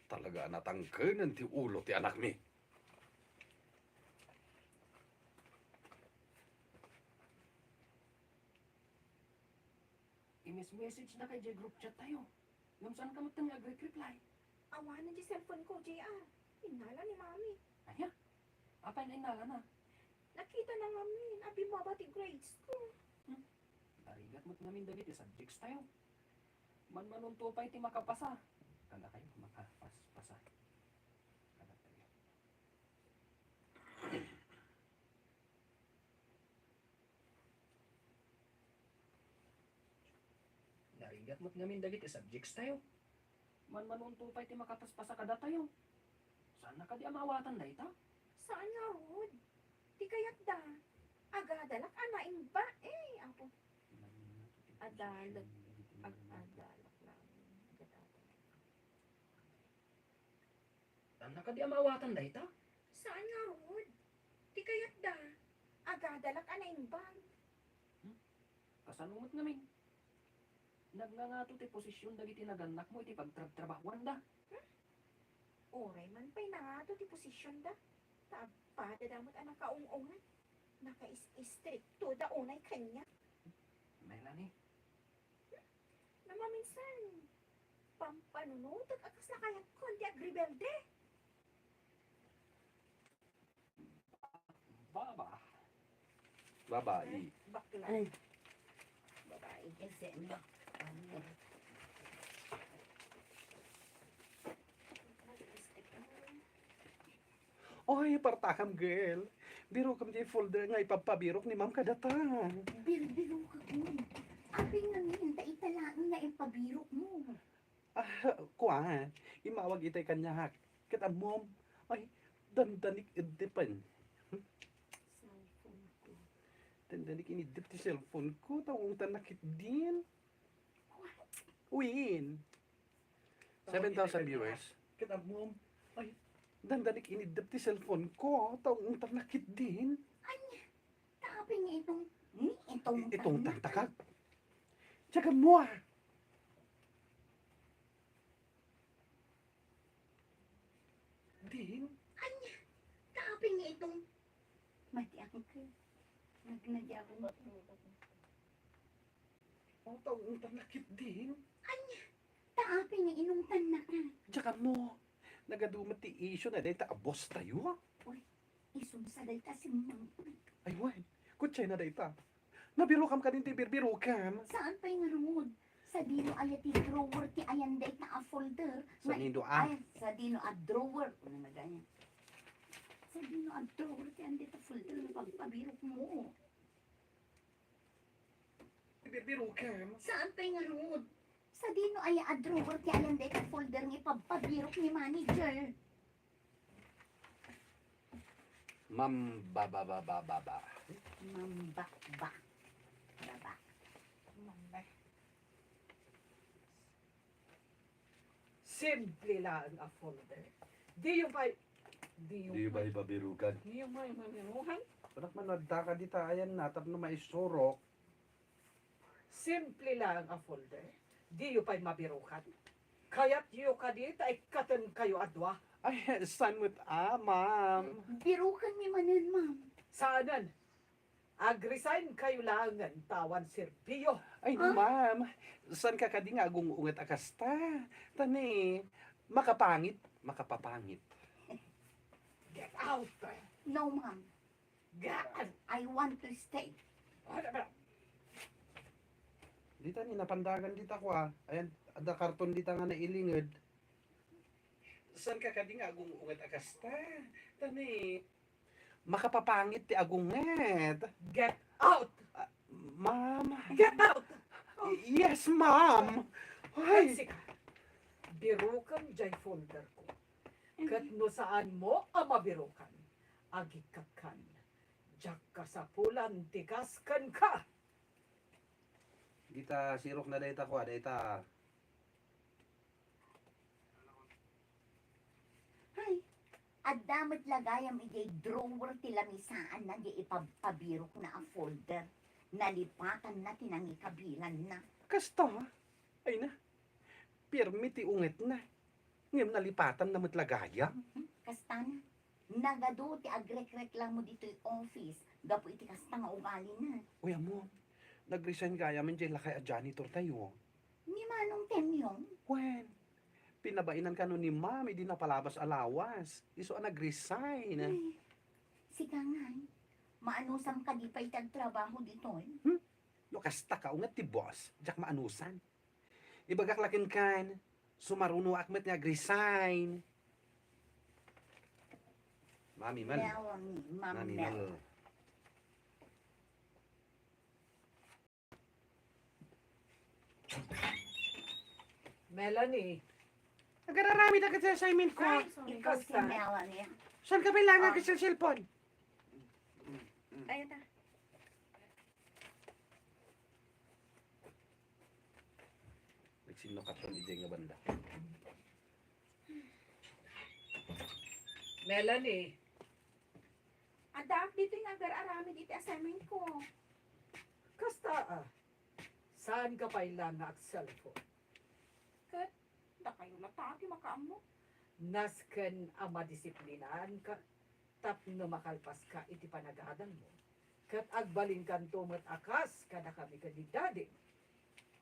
talaga natangkenan ti ulo ti anak mi. I-message na kay J group chat tayo. Ngam saan ka magtang reply? awanan di cellphone ko, JR. Hinala ni Mami. Anya? Apay na inala na. Nakita na namin. Abi mo ba ti grades ko? Narigat mo't namin dagiti subjects tayo. Man tupay ti makapasa. Kada kayo makapasa. Kada kayo. Narigat mo't namin dagiti subjects tayo. Man tupay ti makapaspasa kada tayo. Saan na kadi amawatan da ita? Saan nga, Rod? Di kayat da. Agadalak, anaing ba? Apo. Adalag. Adalak namin. Saan na kadi amawatan da ita? Saan nga, Rod? Di kayat da. Agadalak, anaing ba? Kasanumot namin. Nagngangato ti posisyon dagiti naganak mo iti pagtrabahuan da. Oray man pa'y nangato ti posisyon da. Tapada damot ang nakaungungan. Naka-istrikto da unay kanya. Melanie, Namaminsan, pampanunutag akas na kayat ko, hindi agribelde. baba. Babae. Bakla. Ay. Babae. Kasi, Oy, partakam girl. Biro kam di folder nga ipapabirok ni ma'am kadatang. biro ka ko. Abi nga ngayon, taitalaan nga ipabirok mo. Kuan, imawag itay kanya hak. Kita mom, ay, dandanik idepan. Cellphone ko. Dandanik inidip ti cellphone ko, tawang tanakit din. Win. 7,000 viewers. Kita mom, ay, dandanik inidip ti cellphone ko, tawang tanakit din. Tabi nga itong Itong tantakak. Tsaka mo ah. Din. Tabi nga itong mati ako ka. Nagnadya ako matulog. O, tawang tanakit din. Tabi nga inungtan na ka. Tsaka mo, nagadumat ti issue na dahil abos tayo. Isunsaday ta si Mang. Ay, wan, kutsay na dahil ta. Nabiro kam ka din ti birbiro kam. Saan pa yung rumod? Sa dino ay ti drawer ti ayan day ta a folder. Sa nindo ah. Ay, sa dino a drawer. Ano na ganyan? Sa dino a drawer ti ayan day ta folder na pagpabirok mo. Birbiro kam. Saan pa yung rumod? Sa dino ay a drawer ti ayan day ta folder ng ipagpabirok ni manager. Ma'am, baba. Mambakbak. Baba. Mambay. Simple lang ang folder. Di yung may... Di ba ibabirukan? Di yung may maminuhan. Panak man nagdaka di tayan natap na maisurok. Simple lang ang folder. Di yung pa'y mabirukan. Kaya't yung kadit ay katan kayo adwa. Ay, san mo't ma'am. Birukan mi manin, ma'am. Saanan? Ag-resign kayo langan tawan Serpio. Ay, ma'am. San ka kadi nga agung unget akasta? Tani, makapangit, makapapangit. Get out! No, ma'am. Gaan! I want to stay. Dita ni napandagan dita ko ah. Ayan, ada karton dita nga nailingid. San ka kadi nga agung unget akasta? Tani, makapapangit ti agunget. Get out! Ma'am. Get out! Yes, ma'am. Ay, Ay, birukan jay folder ko. Kat no saan mo ang mabirukan. Agikakan. Diyak ka sa pulan, tigaskan ka. dita sirok na dita ko ah, dita. Ay, adamot lagayam ijay drawer ti lamisaan na di ipapabirok na a folder. Nalipatan na tinangi kabilan na. Kasta, ay na. Pirmi ti unget na. Ngem nalipatan na matlagayam. Kastana, nagado ti agrek-rek lang mo dito yung office. Gapo iti kasta nga ugali na. Uy, mo, nag-resign kaya man dyan lakay a janitor tayo. Ni manong temyong, When? Pinabainan ka nun ni mami, di na palabas alawas. Iso ang nag-resign. Sika nga, maanusang ka di pa itagtrabaho dito eh. Lokasta ka, ungat ti boss, jak maanusan. Ibagak lakin kan, sumaruno akmet nga resign. Mami man. Melanie, Ma'am Mami Mel. man. Melanie, Nagararami na kasi assignment ko. Ay, sorry. Ikaw si Basta. Melanie. Saan ka kailangan Ah. kasi sa cellphone? Ayun na. Nagsino ka to, DJ nga banda. Melanie, Adak, dito yung agar-aramid iti assignment ko. kasta saan ka pailang nga cellphone? Da kayo latati makaamo. Nasken ang madisiplinan ka, tapno makalpas ka iti panagadan mo. Kat agbalin kan tumot akas, kada kami kanidadi.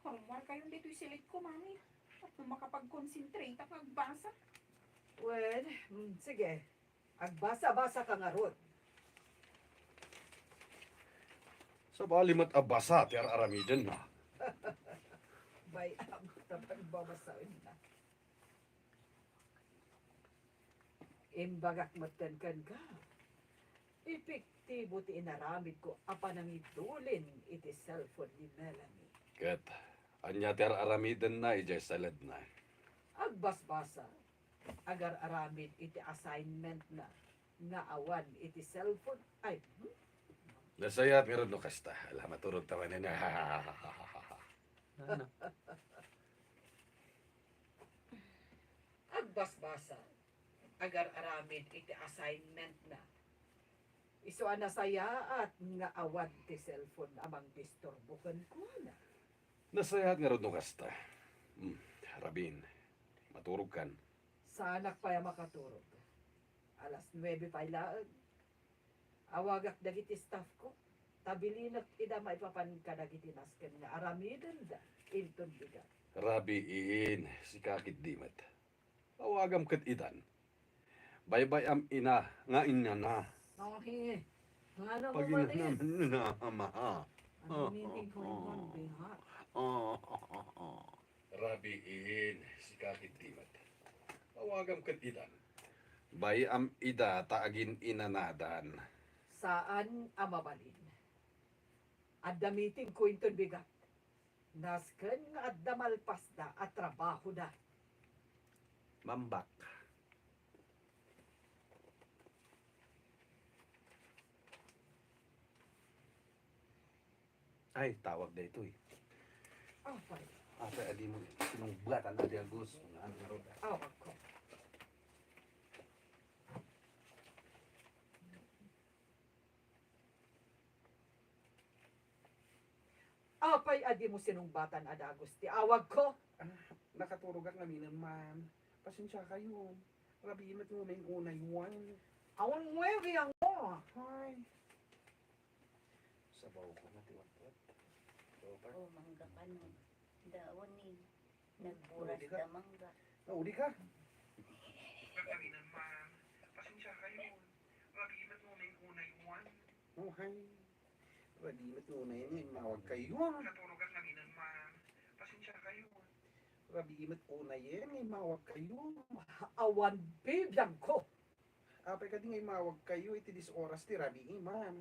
Harumar kayo dito yung silit ko, mami. At kung makapag-concentrate ako agbasa. Well, sige. Agbasa-basa ka nga ron. Sa balimat abasa, ti aramiden na. Bay, ang tapagbabasain na. Imbagak matenkan ka. Epektibo ti inaramid ko apan ang idulin iti cellphone ni Melanie. Ket, anya ti aramiden na, ijay salad na. Agbasbasa. Agar aramid iti assignment na nga awan iti cellphone. Ay, Nasayat nga rin no kasta. Alam, maturog taman na. Ano? agbasbasa. Agar aramid iti assignment na. Iso nasaya at nga awan ti cellphone amang disturbukan ko na. Nasayat nga rin no kasta. Rabin, maturog kan. Sanak pa makaturog. Alas 9 pa ilaan. Awagak dagiti staff ko. Tabilinat ida maipapan ka dagiti nasken nga aramiden da. Inton bigat. Rabiin, si kakit dimat. Awagam kat idan. Baybay am ina, nga ina na. Okay. Ano mo Pag ba ina naman na, ama. Ano meaning ko yung biha? Rabiin, si kakit dimat. Awagam kat idan. Bay am ida taagin inanadan. Saan amabalin? Adda meeting ko inton bigat. Nasken nga adda malpas da at trabaho da. Mambak. Ay, tawag na ito eh. Okay. Ate, adi mo, sinungbatan na di Agus. Ano ro? Awag ko. Apay adi mo sinumbatan adagos ti awag ko. Nakaturog ang kami naman. Pasensya kayo. Rabimat mo na yung unay one. Awang muevi ang mo. Hi. Sabaw ko na tiwat-tiwat. Oh, mangga ka no. Daon ni. Nagburas Pwede ka? da mangga. Nauli ka. Kami naman. Pasensya kayo. Rabimat mo na yung unay one. Oh, hi. Rabimat mo na yun. Mawag kayo. Nakaturog ang kami naman. Pasensya kayo. Rabimat ko na yun. Mawag kayo. Awan bibiyang ko. Apay ka di ngay mawag kayo. Iti dis oras ti rabi man.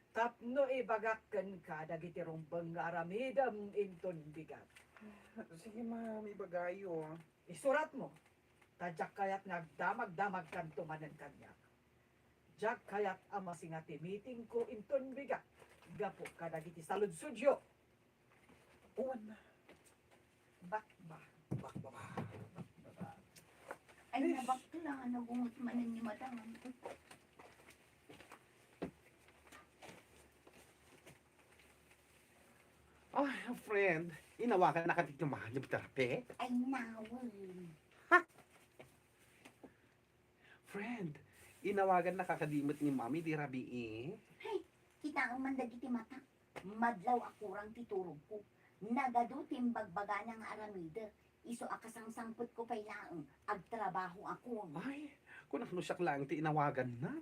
Tapno ibagakan ka dagiti rumbang nga aramidam inton bigat. Sige ma'am, ibagayo. Isurat mo. Tadyak kayat nagdamag-damag kan tumanan kanya. Jak kayat ama singati meeting ko inton bigat. Gapo ka dagiti salud sudyo. Uwan na. Bakba. Ay, nabakla. Nagungot manan ni madam. Ay, friend. Inawakan na katit yung mahal yung terapi. Ay, nawal. Friend, inawagan na kakadimot ni mami di rabi Kita ang mandagiti mata. Madlaw akurang titurog ko. Nagado timbagbaga ng aramida. iso akasang sangpot ko pay laang. Agtrabaho ako. Ay, kung ano siya lang ti inawagan na.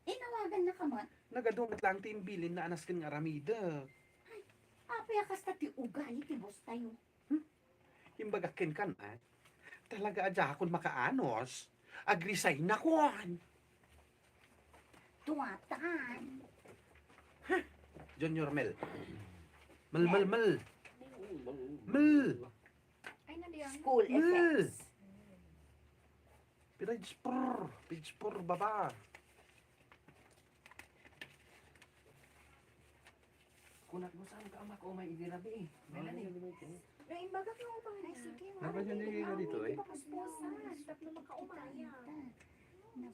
Inawagan na ka man. Nagadungat lang ti imbilin na anas ken nga ramida. Apay akas ta ti ugali ti boss tayo. Imbagakin kan talaga adya akon makaanos. Agrisay na kon. Tuwatan. Junior Mel. Mel. Ay, nandiyan. School effects. Page 4, baba. Kunak mo saan ka amak o may idirabi eh. Melanie. Naimbaga ka mo ba? Ay, sige. Napanyanig ka dito, eh. Papasposan. Tapos makaumaya.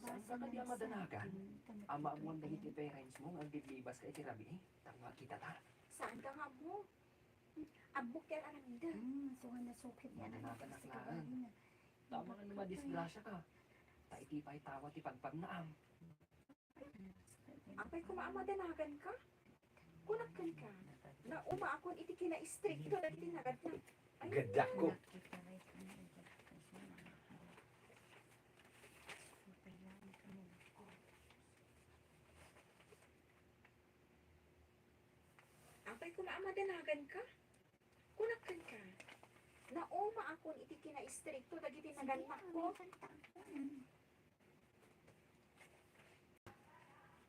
Saan ka kadi amadanagan? Ama mo ang dahiti parents mo, ang biblibas ka itirabi eh. Tangwa kita ta. Saan ka nga mo? Abok yan aramida. So nga nasukit yan. Mananakanaklaan. Tama nga naman disgrasya ka. Taiti pa'y tawa ti pagpagnaam. Apay kumamadanagan ka? Kunakkan ka. Na uma akon iti kina-strict ko na itinagad na. Ay, Gadak ko. apay kumamadanagan ka? Kunakkan ka. Na uma akon iti kina-strict ko na itinagad na ko.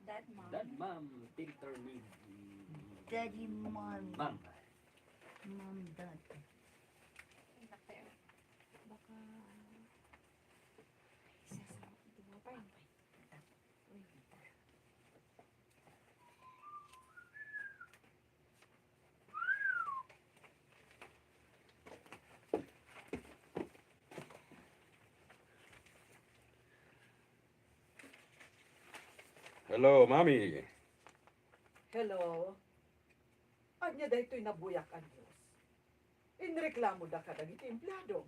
Dad, mom. Dad, ma'am, filter need. Daddy, mom. Ma'am. Mom, dad. Baka... Isasama ko ito mo pa yun. Hello, Mami. Hello. Anya daytoy nabuyak ang Diyos. Inreklamo da ka dagiti empleyado.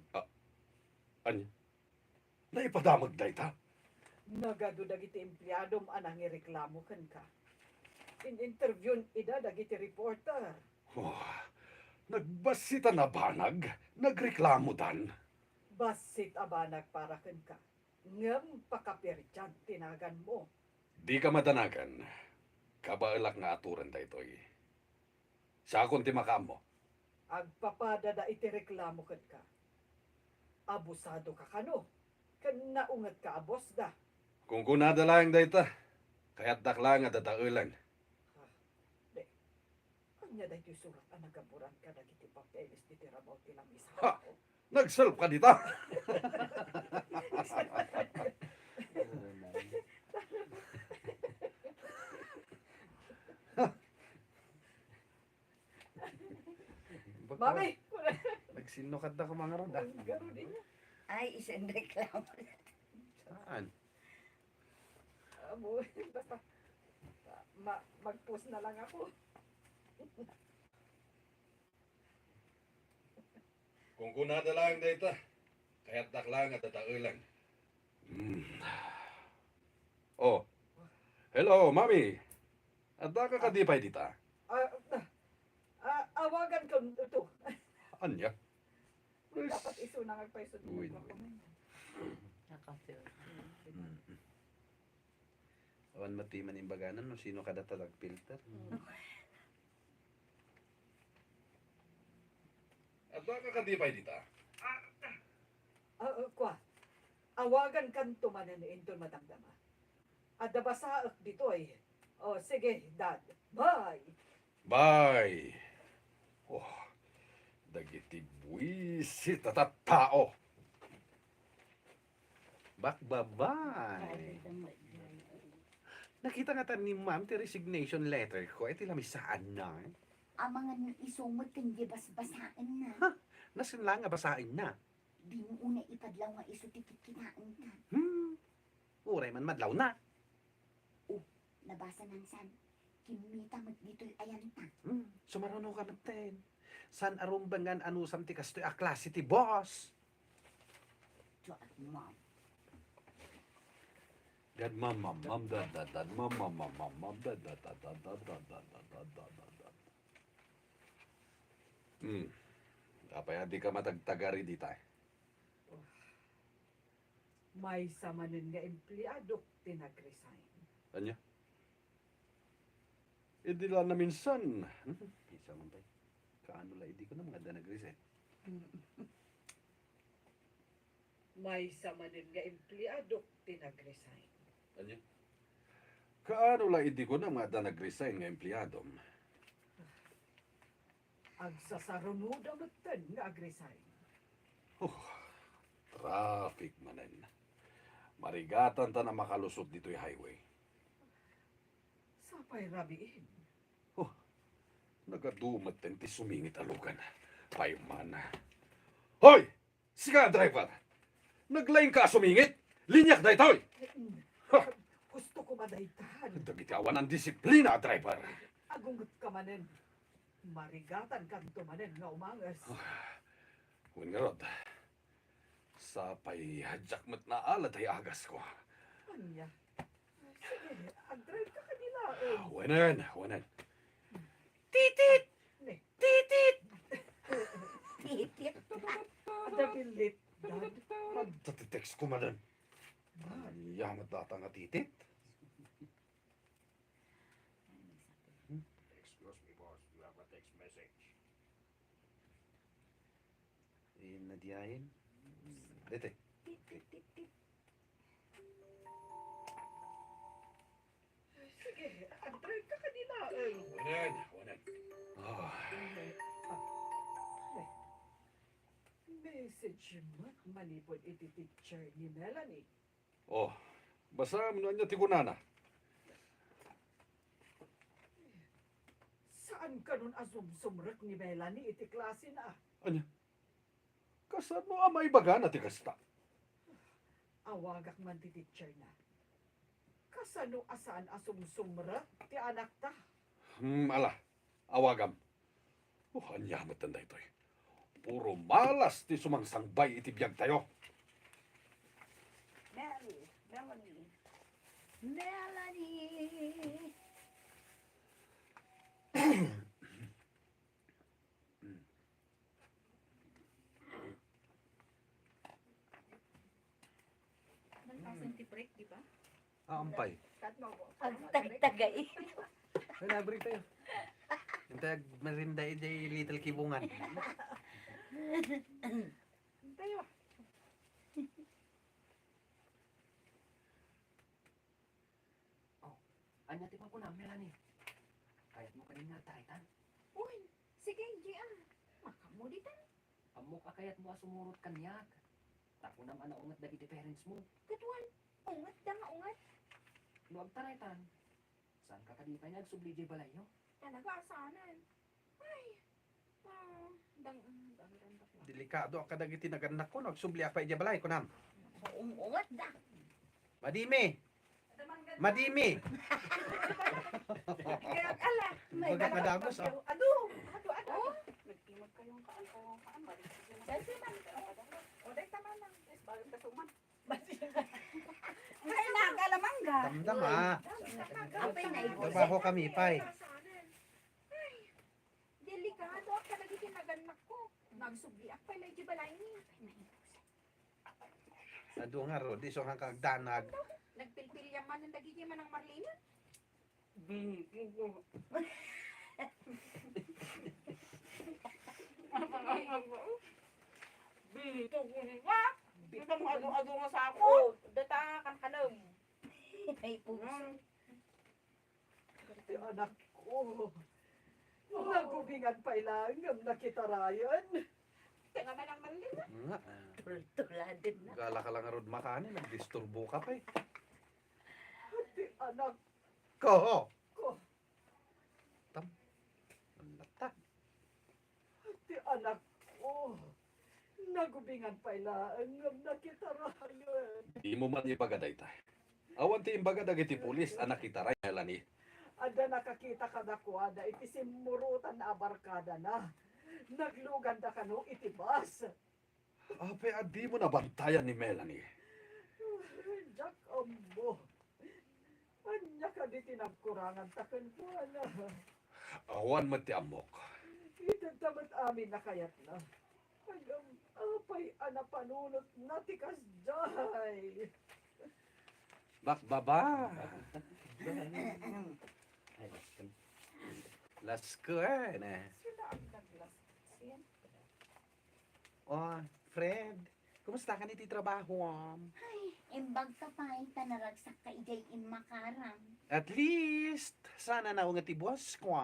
Naipadamag da ita. Nagado dagiti empleyado anang ireklamo kan ka. In-interview ida dagiti reporter. Oh, nagbasita na banag. Nagreklamo dan. Basit abanag para kan ka. Ngam pakapirjan tinagan mo. Di ka madanagan. Kabaalak nga aturan da ito'y. Sa akong timakam mo. Agpapada da iti reklamo kan ka. Abusado ka kano. Kan naungat ka abos da. Kung kunada lang da ita, kaya't dakla nga dataulan. Anya daytoy surat ang nagaburan ka dagiti papeles ti tirabaw tilang isa. Ha! Nagself ka dita. Mami! Nagsinukad na ka mga roda. Garo din niya. Ay, isang reklamo. Saan? Amo, basta mag-post na lang ako. Kung kunada lang da ita, kaya't dakla nga dataulan. Oh. Hello, Mami. Adda ka kadipay dita. Awagan ko ito. Anya? Dapat iso na ngagpaisod mo. Uy. Awan matiman yung baganan, no? Sino kada talag filter? Adda ka kadipay dita. Kwa, awagan kan tumanan ni Inton matangdama. Adda basaak dito eh. Oh, sige, Dad. Bye! Bye! Oh, dagiti buwisit at tao. Bye. Nakita nga tan ni ma'am ti resignation letter ko. Iti lamisaan na. Amangan ng isumot kan di basbasaan na. Nasin lang nga basain na. Di mo una ipadlaw nga iso tikikinaan ka. Uray man madlaw na. Nabasa ng san. Kimita mat dito'y ayan ta. Sumarano ka natin. San arumbangan anusam ti kastoy a klase ti boss. Tiyo at mom. Dad mom dad mom dad. Apay di ka matagtagari di tay. May samanin nga empleyado tinag-resign. Anya? Hindi lang na minsan. Isa man tay. Kaano la hindi ko na mga nag-resign. May samanin nga empleyado tinag-resign. Anya? Kaano la hindi ko na mga nag-resign nga empleyado. Ang sasarunod ang nga ag-resign. Traffic manen. Marigatan ta na makalusot dito yung highway. Sapay rabiin. Nagadumat din ti sumingit alugan. Payman. Hoy! Sika driver! Naglain ka sumingit! Linyak na ito'y! Gusto ko madaytahan. Dagitawa ng disiplina, driver. Agungot ka manen. Marigatan kang tumanen nga umangas. Huwag nga rod. Sapay hadyak mat na alat ay agas ko. Anya. Sige, ag-drive ka kanila. Huwanan. Titit! Ne. Titit! Titit. Adapilit. Dad. Magtatitext ko manan. Yamat data nga titit. Excuse me, boss. You have a text message. Nadiyain. Dete. Sige, ag-drive ka kanila. Huwanan. Message mo. Manipod iti teacher ni Melanie. Oh, basta mo niya tigunana. Saan ka nun asumsumrek ni Melanie iti klase na? Kasano amay baga na ti kasta. Awagak man ti teacher na. Kasano asaan asumsumrek ti anak ta? Ala, awagam. Anyamat tanda ito'y. Puro malas ti sumangsangbay iti biyag tayo. Melanie. Melanie. Nagpasan ti break, di ba? Ampay. Ang tagtagay. Ay, nabrik tayo. Hintay, merinda iti little kibungan. Tayo. Anya ti pa ko na, Melanie. Kayat mo kanin nga taritan. Uy, sige, Gian. Makamulitan. Amok akayat mo asumurot kanyak. Tako naman naungat dagiti parents mo. Katuan. Ungat da nga ungat. Luag taritan. Saan ka kadipay nagsubli di balayo? Talaga asanan. Ay. Dang. Delikado ang kadagiti naganak ko. Nagsubli ako iti balay ko nam. Ungat da. Madimi! Madimi! Kaya ala. May Baga kadagos, ah. Ado. Oh. Nagtimag kayong kaan. Dati man. O, dahil tama lang. Yes, bagong kasuman. Ay, nagalamangga. Damdam ah. Apay na ibo. Trabaho kami, pay. Ay, delikado ang kalagiti naganak ko. Nagsubli ak pala iti balay ni. Ado nga ro, di so hang kagdanag. Nagpilpilya man ang dagiti man ang Marlena. Bito ko nga. Bito mo ado nga sa ako. Data kankanam. Ay puso. Ti anak ko. Nagubingan pa ilang nakitarayan. Kaya man ang Marlena. Nga. Tultuladin na. Gala ka lang nga rod makanin. Nagdisturbo ka pa eh. Ti anak Ko! ko. Nata. Ti anak ko. Nagubingan pa ilang nakitarayan. Di mo man ipagaday tayo. Awan ti imbaga dagiti pulis anak kita ray Melanie. Ada nakakita ka na kuwada, iti simurutan na abarkada na. Naglugan da ka no, iti bus. Ape, adi mo nabantayan ni Melanie. Jack ambo. Anya ka di tinagkurangan takan ko na. Awan mo ti amok. Itagtamat amin na kayat na. Agam apay anapanunot na tikas jay. Bakbaba. Las ko na. Sila ang naglasin. Oh, Fred. Kumusta ka niti trabaho? Imbag ka pa, tanaragsak ka ijay in makarang. At least, sana na nga ti boss ko.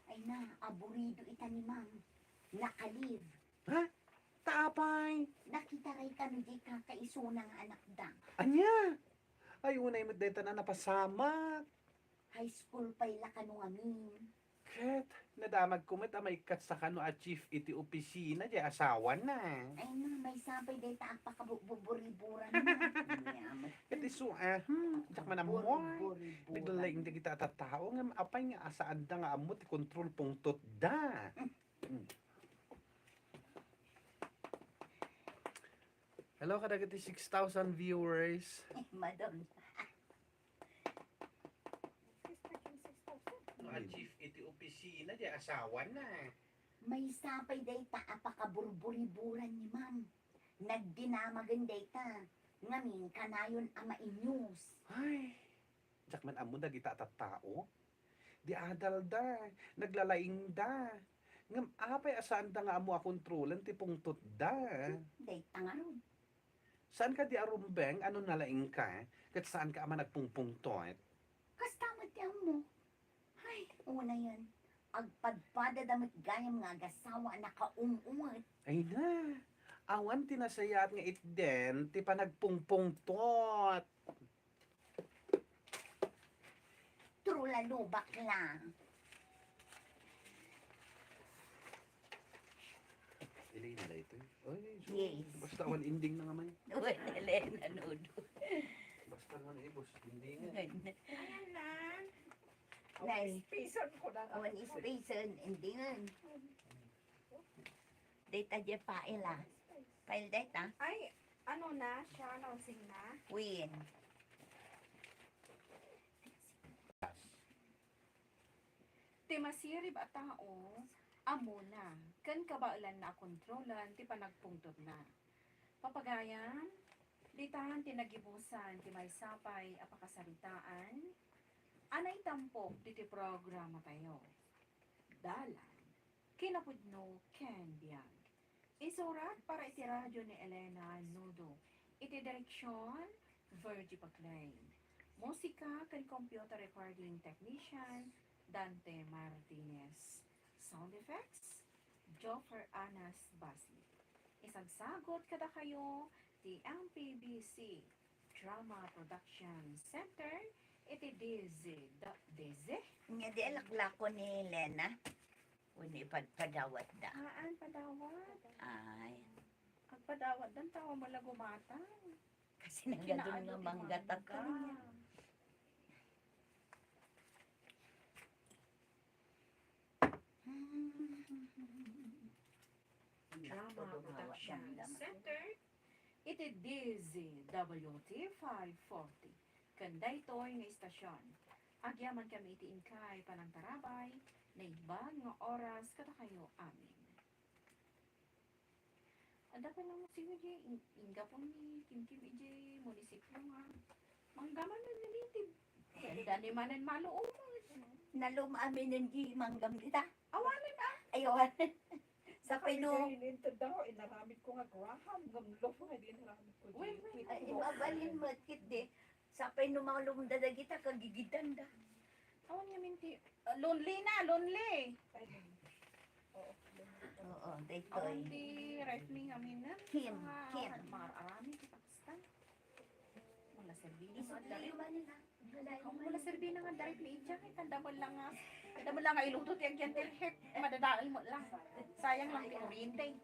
Ay na, aburido ita ni ma'am. Nakalive. Taapay. Nakita rin kami di kakaisunang anak da. Anya? Ay, unay mo dito na napasama. High school pa ila kanu amin. Ket, nadamag kumit may kat sa kano achieve iti opisina di asawa na. Ay na, may sabay day ta apakabuburiburan na. Ket iso jak man amoy. Bigla hindi kita tatao nga apay nga asaan da nga amot ti control pungtot da. Hello kadagiti 6,000 viewers. Madon. Achieve iti opisina di asawa na. May sabay day ta apakabuburiburan ni ma'am. Nagdinamagan day ta. Ngamin kanayon ama inyus. Ay, jak man amo da kita tattao. Di adal da, naglalaing da. Ngam apay asaan da nga amo a kontrolan ti pungtot da. Day ta nga ron. Saan ka di arumbeng? Ano nalaing ka? Kat saan ka ama nagpungpungtot? Kastamat yan mo. Ay, una yan. Agpadpada damit gayam nga gasawa na kaungungat. Ay na, awan tinasayat nga itden, ti pa nagpungpungtot. Trulalo bakla. Ilay na la ito. Ay, so, Yes. basta awan inding na nga man. Wala nanood. Basta naman boss, inding nga. Ayan na. Nice. Pisan ko na. Awan ispason, hindi nga. Data dya paila. File data. Ay, ano na? Siya announcing na. Win. Timasiri ba tao? Amo na. Kan kabailan na kontrolan, ti panagpungtod na. Papagayan, ditahan tinagibusan, ti may sapay, apakasalitaan, anay tampok, ti programa tayo. Dalan, kinapudno, ken biyag. Isurat para iti radyo ni Elena Nudo. Iti direksyon, Virgie Paclain. Musika kan computer recording technician, Dante Martinez. Sound effects, Joffer Anas Basi. Isagsagot kada kayo, the MPBC Drama Production Center, iti DZ. Nga di alaklako ni Lena. Wani padawat da. Haan, padawat. Ay. Agpadawat dan tawa mo lagumatan. Kasi nagadun nga manggatat ka niya. Drama Production Center, iti DZWT 540. Kanda ito'y nga istasyon. Agyaman kami iti inkay panang tarabay, na ibang nga oras kada kayo amin. Ada pa lang si Uje, inga po ni Kim Ije, munisipyo nga. Manggaman na nilitib. Kaya ni manan maluong. Nalum amin ng di manggam dita. Awanan na. Ayawan. Sa pino. Ito daw, inaramid ko nga Graham. Gamlo po, hindi naramid ko. Wait. Ay, mabalin mo kit di. Sa pino malum dadagita kagigitan da. Awan nga minti. Lonely na, lonely. Oo, Awan daytoy. di right me amin na. Kim. Mga arami di Pakistan. Wala serbi na nga Isot dari. man nila. Wala serbi na nga dari ni Ija. Tanda mo lang nga ilutot yung gentle hip. Madadaan mo lang. Sayang lang yung kuryente.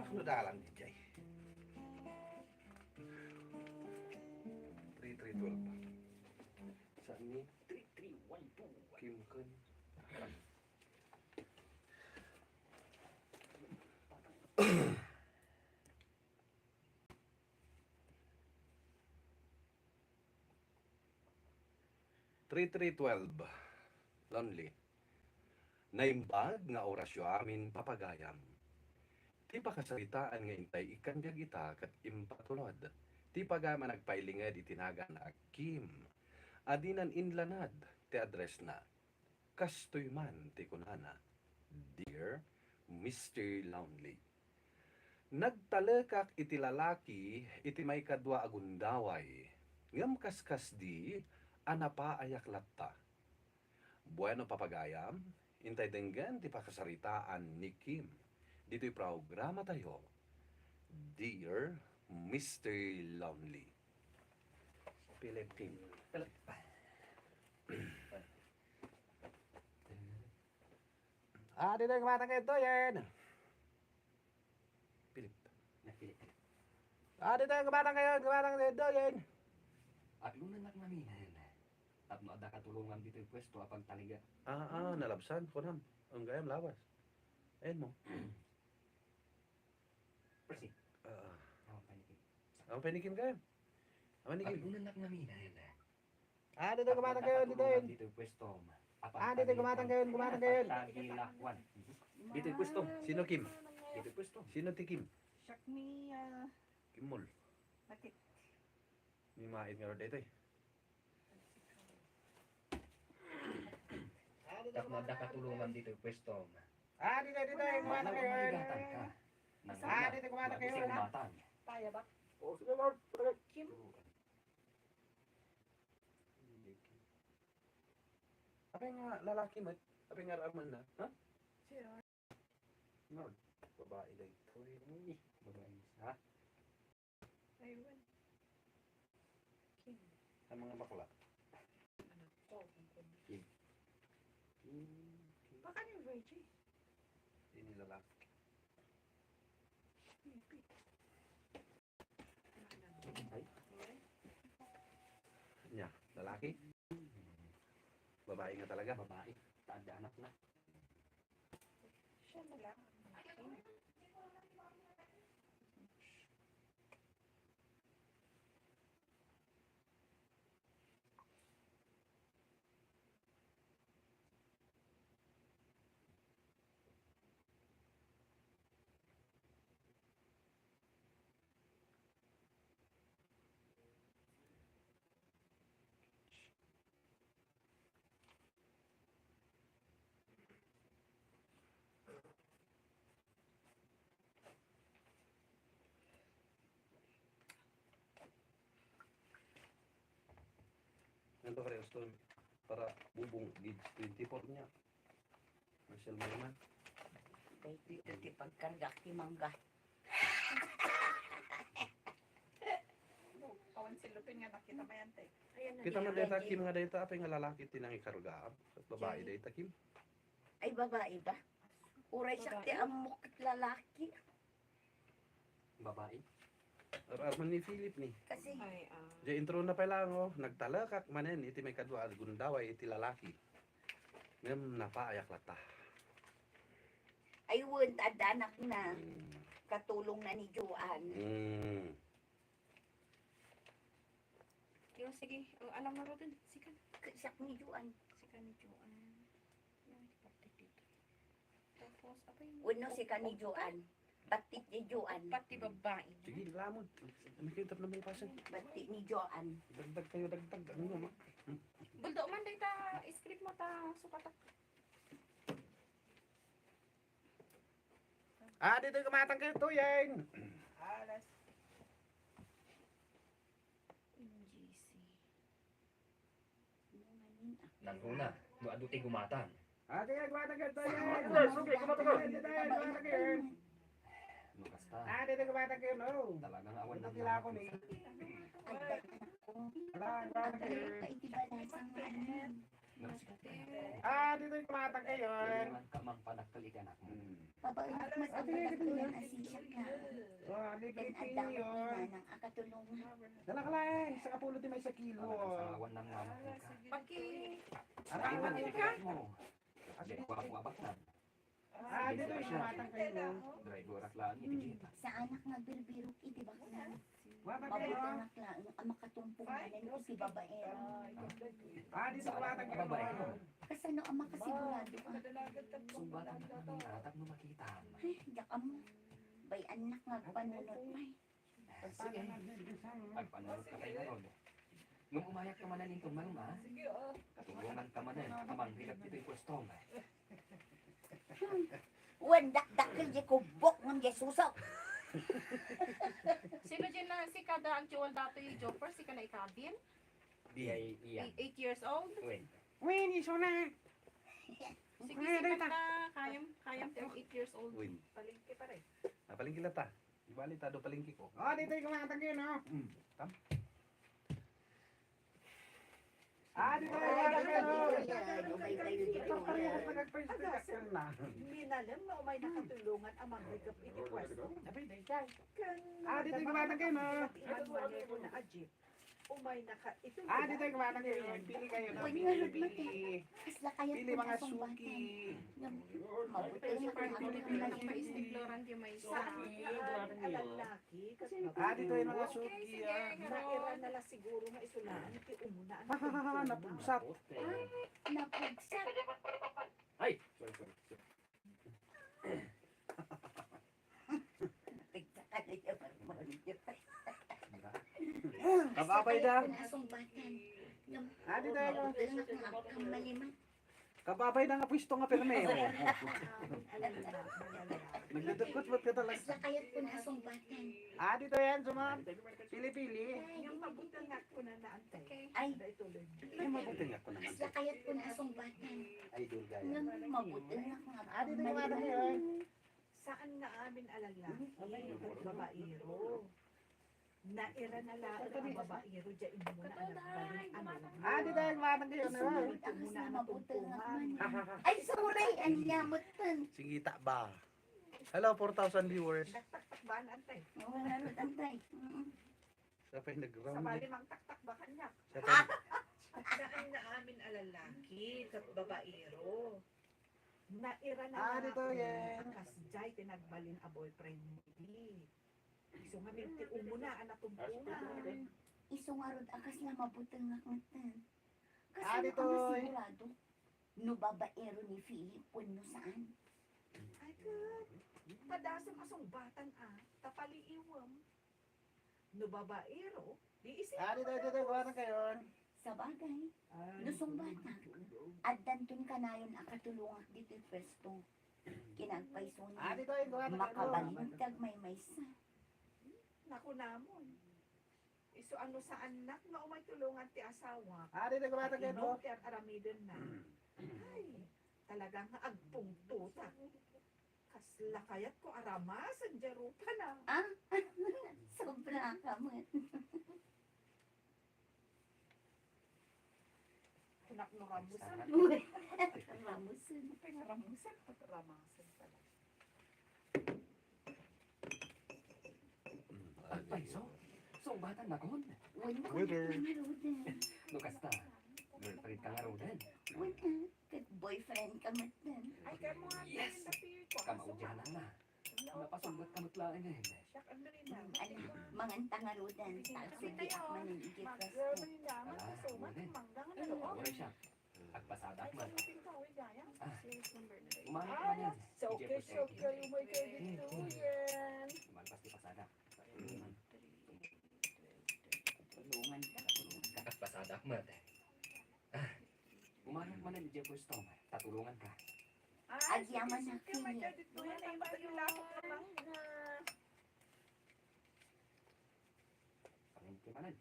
Ano dalan di jay? 3312. Saan ni? 3312. Kim Kun. Three 12. Lonely. Naimbag nga orasyo amin papagayam. Ti pakasalitaan nga intay ikan biag ita kat impatulod. Ti pagama nagpailinga di tinaga na Kim. Adinan inlanad ti address na. Kastoy man ti kunana. Dear Mr. Lonely. Nagtalekak iti lalaki iti may kadwa agundaway. Ngam kaskas di anapa ayak latta. Bueno papagayam, intay denggan ti pakasaritaan ni Kim. Dito'y programa tayo. Dear Mr. Lonely. Philip Kim. Dito yung kumatang kayo yan. Philip. Dito yung kumatang kayo yan. At lunanak namin. At no ada katulungan dito yung pwesto apang taliga. Nalabsan ko nam. Ang gayam lawas. Ayun mo. Persi. Ang panikim gayam. Ang At panikim. lunanak namin. Dito yung kumatang kayo dito yan. Dito yung pwesto. Dito yung kumatang kayo. Tagilakwan. Dito yung pwesto. Sino Kim? Dito yung pwesto. Sino ti Kim? Siyak mi, Kimol. bakit? May mait nga rin dito eh. At no ada katulungan dito yung pwesto. Dito yung kumatang kayo. Maligatan ka. Dito yung kumatang kayo. Kasi kumatan. Kaya ba? Oh, sige Lord. Kim? Apa nga lalaki mo? Apa nga raman na? Ha? Sure. Lord. Babae na ito eh. Babae. Ha? Ayun. Kim. Ang mga bakla. Anak ko. Baka ni Virgin. Ini lalaki. Nya, lalaki? Babae nga talaga. Babae. Taada anak na. Siya na lang. Nanto ka rin Austin. Para bubong gauge 24 niya. Marcel mo naman. Kay dito ti pagkarga ti mangga. Kawan si Lupin nga nakita mo yan, te. Kita mo data Kim nga data apa nga lalaki tinang ikargaan. At babae data Kim. Ay babae ba? Uray sakti amok at lalaki. Babae. Arman ni Philip ni. Kasi Ay, Di intro na pa lang oh. Nagtalakak manen iti may kadwa gundaway iti lalaki. Ngam napaayak lata. ay won adanak na katulong na ni Joan. Yo, sige. Alam mo rin. Sikan. Sak ni Joan. Sikan ni Joan. Yan, parte dito. Tapos, apa yung... Uno si ka ni Joan. Batik ni Joan. Pati babae. Sige, lamon. Nakita na may pasan. Batik ni Joan. Dagdag kayo, dagdag. Ano naman? Buldo man day ta, script mo ta, sukatak. Dito yung kumatang kayo to yan. Alas. NGC. Nanguna. No aduti gumatan. Dito yung kumatang kayo to yan. Makasta. Dito yung kumatang kayo no. Talagang awan Ito ng sila ako ni. Dito yung kumatang kayo. Kamang panagkalikan ako. Pabalik mas ang palagpunan asisya ka. Then adang na ng akatulungan. Dalakalay, sa kapulo di may 1 kilo. Awan ng mama ko ka. Paki, Ay, man, itikilat mo. Kasi ko ako abaktan. Dito yung matang kayo. Driver ak lang itikita. Sa anak nga birbiro iti ba na. Wabag kayo. Mabuti anak lang ang makatumpungan ng iti babaero. Dito yung matang kayo. Babae mo. Kasano ang makasigurado ka? Sumbatan na kami, natap mo makita. Ay, yak mo. Bay anak nga panunod may. Sige, pagpanunod ka kayo ngayon. Nung umayak ka man na nitong malma, katulungan ka man na, amang hilap dito yung pwesto. Wandak dakil di kubok ng Jesuso. sino dyan na si kada ang juwal dato yung Joper, si kana ikabin? Di ay iyan. 8 years old? Wait. Win, iso na. Sige, si kada kayam 8 years old. Win. Palingki pa rin. Napalingki lang ta. Ibali ta do palingki ko. Dito yung matang kayo, no? Tam. Dito yung matang kayo, no? Dugay kayo dito. Minalam na umay nakatulungan ang mga higap iti pwesto. Dito yung matang kayo, no? Iman manero na ajip. Umay naka ito. Dito yung matang kayo, no? Pili kayo, no? Uy, Pili, ngarod mo pili. Kasla kaya Pili mga suki. Mabuti Pero nga super ang tuloy tulungan na ng ng paistigloran di may isa. Saan ang lalaki? Kasi Dito yung mga suki, naira na lang siguro nga isulaan. Iti umuna ang Napusap. napagsak. Ay! Sorry, sorry. Kababay da. Nasumbatan. Dito yung Maliman. Kababay na nga pwesto nga perme. Nagdudukot mo ka talaga. Kasla kaya't po nasumbatan. Dito yan, sumam. Pili-pili. Yung mabuti nga ko na naantay. Okay. Ay, Ada ituloy. Ay, mabuti nga ko naman. kasla kaya't po nasumbatan. Idol gaya. Nga mabuti nga nga. Dito yung matang kayo, Saan na amin alalaki at babaero? Naira na lang ang babaero dyan mo na anak balik ano. Dito yung matang kayo, no? Isunod ang kasla mabuti nga man. Ay, sorry. Ang yamot tan. Singita ba? Hello, 4,000 viewers. Taktak ba na antay? Oo, nanood antay. Siya pa yung Sa nag-round. bali mang taktak ba kanya? Siya pa yung... Saan na amin alalaki at babaero? Naira na lang Dito yan. kasjay tinagbalin a boyfriend mo. So nga minti umuna anak tumpungan. Isungarod ang kasla mabuti nga tan. Ah, Kasi dito, ano eh. sigurado? No babaero ni Philip no saan? Ay God, padasam asong batan tapaliiwam. No babaero, di isip. Dito yung matang kayo. Sa bagay, lusong bata. At dantun ka na yun ang katulungan dito pwesto. Kinagpaiso niya. Dito yung matang kayo. Makabalintag may maysa. Naku namon. Iso ano sa anak na umay tulungan ti asawa. Dito yung matang kayo. Inom ti at aramidon na. Ay, talagang agpungtuta. Kasla kayat ko aramas ang jarupa na. Sobra ka mo. Kunak no ramusan. Ramusin. Ramusan. Ramasan pala. Ay, so bata na kon. Wala. Winner. Marudan. No kasta. Girlfriend ka nga ro din. Wala. Kat boyfriend ka matan. Ay, kaya mo nga Yes. din napir ko. Kamaudyanan na. Napasunggat kamot lang ngayon. Siyak, ano rin na. Ano, mangan tangarudan. Sige, ako manigit Mag-girl pwesto. mo yung naman. Wala, Sumat, wala. manggang na loob. Ore siya. Agpasadak Ay, man. samutin ka, uy, gaya. Umahat man yan. So, okay, umay kayo dito yan. Lumalpas di pasadak. Tulungan ka. Agpasadak man. Umahat man yan di pwesto. Tatulungan ka. Agyaman na sige, umay kini. kayo dito yan. Ay, matalilapot ka lang na. Pangin manan.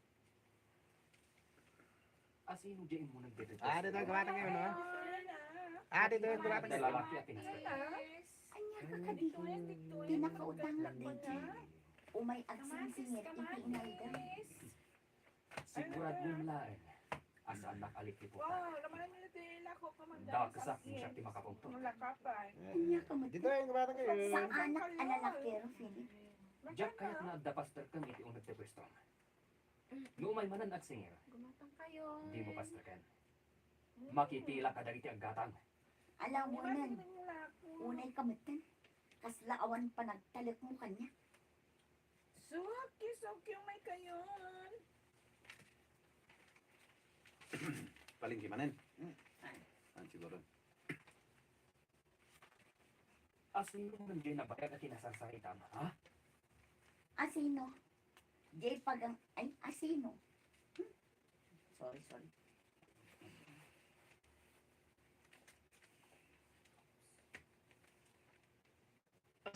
Asino diyan mo nagdedetest? Dito yung matang kayo, no? Dito yung matang kayo. Lalaki at pinasal. Anya ka kadito. Tinakautang na dito. Umay agsing singit iti inalda. Sigurad mo lain. Asa anak alik ni puta. Wow, naman nila tila ko kamanda. Dakasak mo siya ti makapungto. Mulakapan. Kanya ka mat. Dito yung kabata kayo. Sa anak analakero, Philip. Jack kaya't na adda pastor kami iti unag te pwesto. Nuumay manan at singer, Gumatang kayo. di mo pastor kan. Makipila ka dagiti aggatang. Alam mo nan, unay kamatan. Kaslaawan pa nagtalik mo kanya. Suki yung may kayon. Palingki manen. Siguro. Asin mo nang na bayag at kinasasarita mo, ha? Asino? Jay Pagang, ay, asino? Sorry.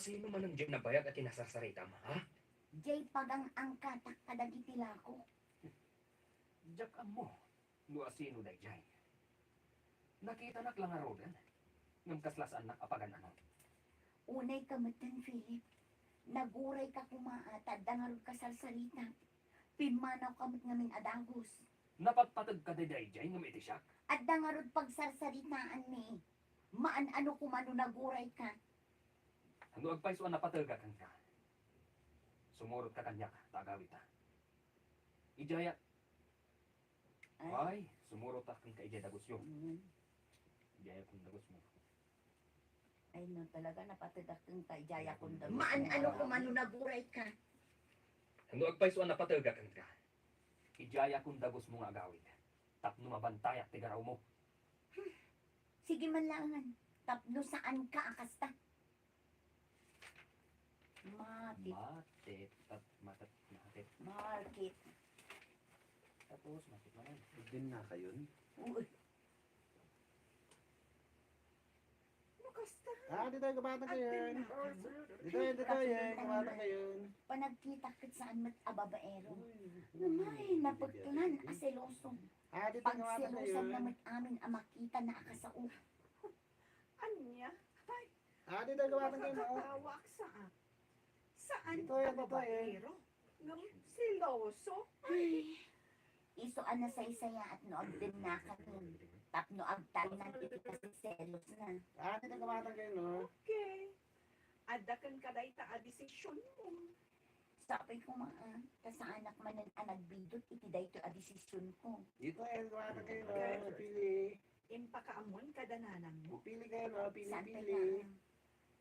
Sino man ang na bayag at kinasasarita mo, ha? Jay Pagang ang katak kadagitila ko. Jack amo, no asino day jay. Nakita nak lang arodan. Ngam kaslas anak apagan ano. Unay kamatan, Philip. Naguray ka kumaatad, dangarod ka salsalita. Pimanaw kamot ngamin adagos. Napagpatag ka day jay ngam iti siya. At dangarod pagsarsalitahan ni. Maan ano kumano naguray ka. Ano agpaiso napataga kan ka. Sumurot ka kanya ka, tagawit ha. Ijaya, ay, sumurot ka kang kaijay dagos yun. Ijaya kong dagos mo. Ay no, talaga napatagak kang kaijaya kong dami. Maan ano kumano naguray ka. Ano agpaiso napataga kan ka. Ijaya kong dagos mo nga agawit. Tapno mabantay at tigaraw mo. Sige man langan. Tapno saan ka akasta. Matit. Matit. Market. Tapos, matit naman. Din na kayo. Uy, Dito yung kabata kayo. Dito yung kabata kayo. panagkita kit saan mat ababaero. Namay, napagtunan aseloso. Dito yung kabata kayo. Pagselosan na mat amin ang makita na akasao. Anya? Dito yung kabata kayo. Makakatawak saan? Saan Dito yan, ang babaero? Ngam siloso? Iso ana sa isaya at noog din na kami. Tapno agtanan iti kasi selos na. Dito yung kabata kayo. Okay. Adakan ka dahi ta a desisyon mo. Sabi ko ta sa anak manan ang nagbidot iti dayto a desisyon ko. Dito yung kabata kayo. Pili. Impakaamon kadananan mo. Pili kayo. Saan Pili.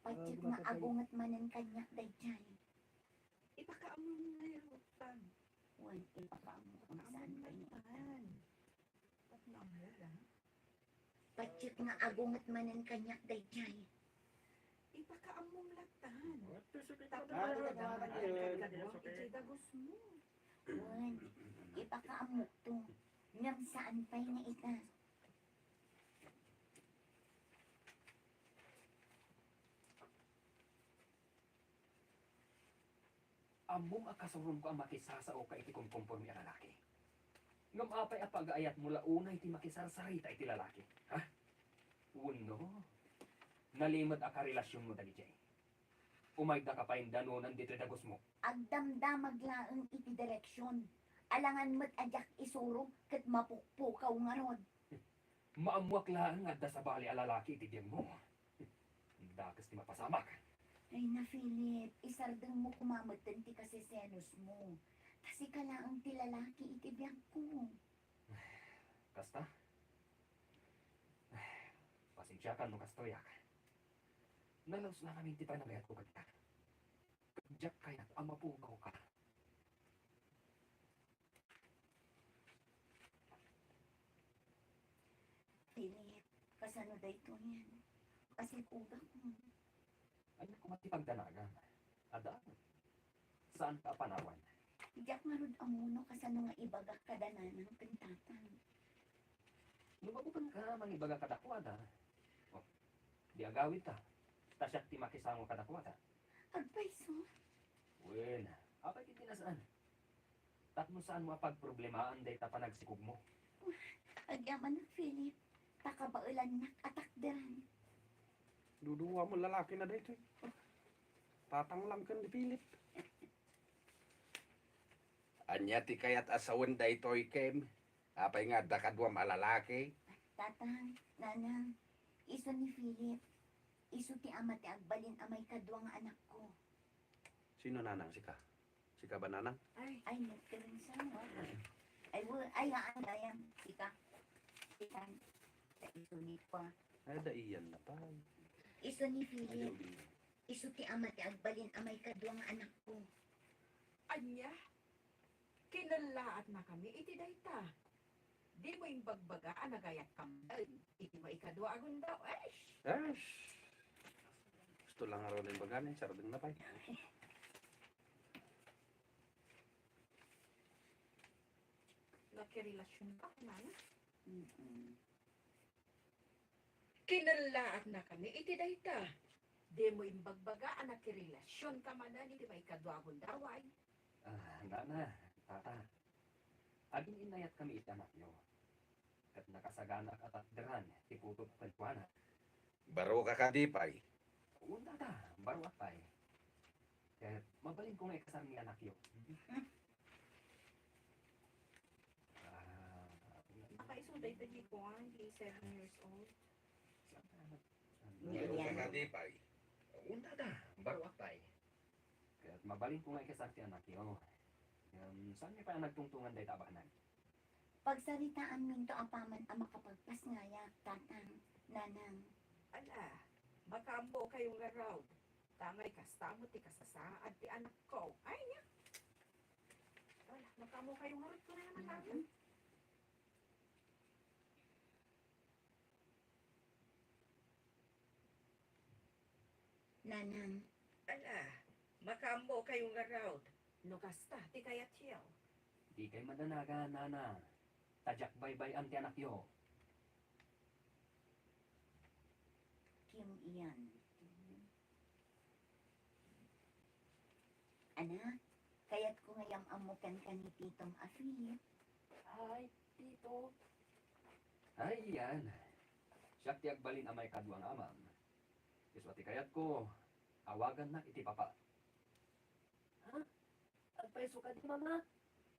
Pagtik na agungat manan kanya dayjay. Ipakaamon na yarutan. Wan ipakaamo kung saan pa niya. Pagtik na agungat manan kanya dayjay. Ipakaamong latan. Dito yung kabata kayo. Dagos mo. Wan ipakaamo to. Ngam saan pa niya ita. Among akasurong ko ang makisasao ka iti kumkumpor ni lalaki. Ngam apay apag-ayat mula unay ti makisarsarita iti lalaki. Ha? Uno. Nalimod aka relasyon mo dali jay. Umay da ka pa danunan dito dagos mo. Agdamdamag laeng iti direksyon. Alangan mat ajak isuro ket mapukpukaw nga rod. Maamuak lang nga da sa bali a lalaki iti biyang mo. Dakas ti mapasamak. Ay na Philip, isardeng mo kumamatan ti kasi senos mo. Kasi ka laang ti lalaki iti biyag ko. Kasta? Pasensya ka no kastoyak. Nalaos na kami ti panagayat ko kanya. Kadyak kaya ang mapugaw ka. Philip, kasano da ito yan? Kasi uga ko. Ano ko matipagdanagan? Adaan. Saan ka panawan? Iyak nga rod ang muno kasano nga ibagak kadanan ng pintatan. Lumagupan ka, mangibaga kadakwada. Oh, di agawit ta. Tasyak ti makisango kadakwada. Agpaiso, Well, apay kiti na saan? Tapno saan mo pagproblemaan day ta panagsikog mo? agyaman na Philip. Takabailan nak atakderan. Duduwa mo lalaki na dito. Tatang lang kan di Philip. Anya ti kayat asawan da ito'y kem. Apay nga da kadwa malalaki. Tatang, nanang, iso ni Philip. Iso ti ama ti agbalin amay kadwa nga anak ko. Sino nanang sika? Sika ba nanang? Ay, nagkaroon sa mo. Ay, ayan, sika. Sika. Sa iso ni pa. Ay, da iyan na pa. Iso ni Ayaw Philip. bilhin. Iso ti ama ti agbalin amay kadwa nga anak ko. Anya, kinalaat na kami, iti dayta. Di mo yung bagbagaan, nagayat kambal. Iti maikadwa agon daw, Ash! Gusto lang araw ng baganin, saradang na pa. Nakirelasyon pa, nana. Mm-mm. Kinalaat na kami, iti dayta. Di mo yung bagbagaan, nakirelasyon ka man, iti maikadwa agon daw, ay. Nana, tata. Aging inayat kami itanak nyo. At nakasaganak at atderan, iputot palpuana. Baro ka kadipay. Oo, tata, baro apay. Kaya mabalin ko nga ikasar ni anak yo. Nakaiso dayta di ko, hindi 7 years old. Baro ka kadipay. Oo, tata, baro apay. Kaya mabalin ko nga ikasar ti anak yo. Saan niya pa nagtungtungan day tabanan? Pagsaritaan minto apaman ang makapagpas ngaya, tatang, nanang. Ala, makambo kayong laraw. Tamay kastamo ti kasasaad ti anak ko. Ay niya. Ala, makambo kayong harot ko na naman namin. Nanang, Ala, makambo kayong laraw. No kasta, ti kayat siyaw. Di kay madanaga, nana. Tadyak baybay ang ti anak yo. Kim iyan. Anak, kaya't ko ngayang amukan ka ni Titong Afilip. Ay, tito. Ay, yan. Siya ti agbalin amay kadwang amam. Iswati kayat ko, awagan na iti papa. Ha? Agpaiso ka di mama?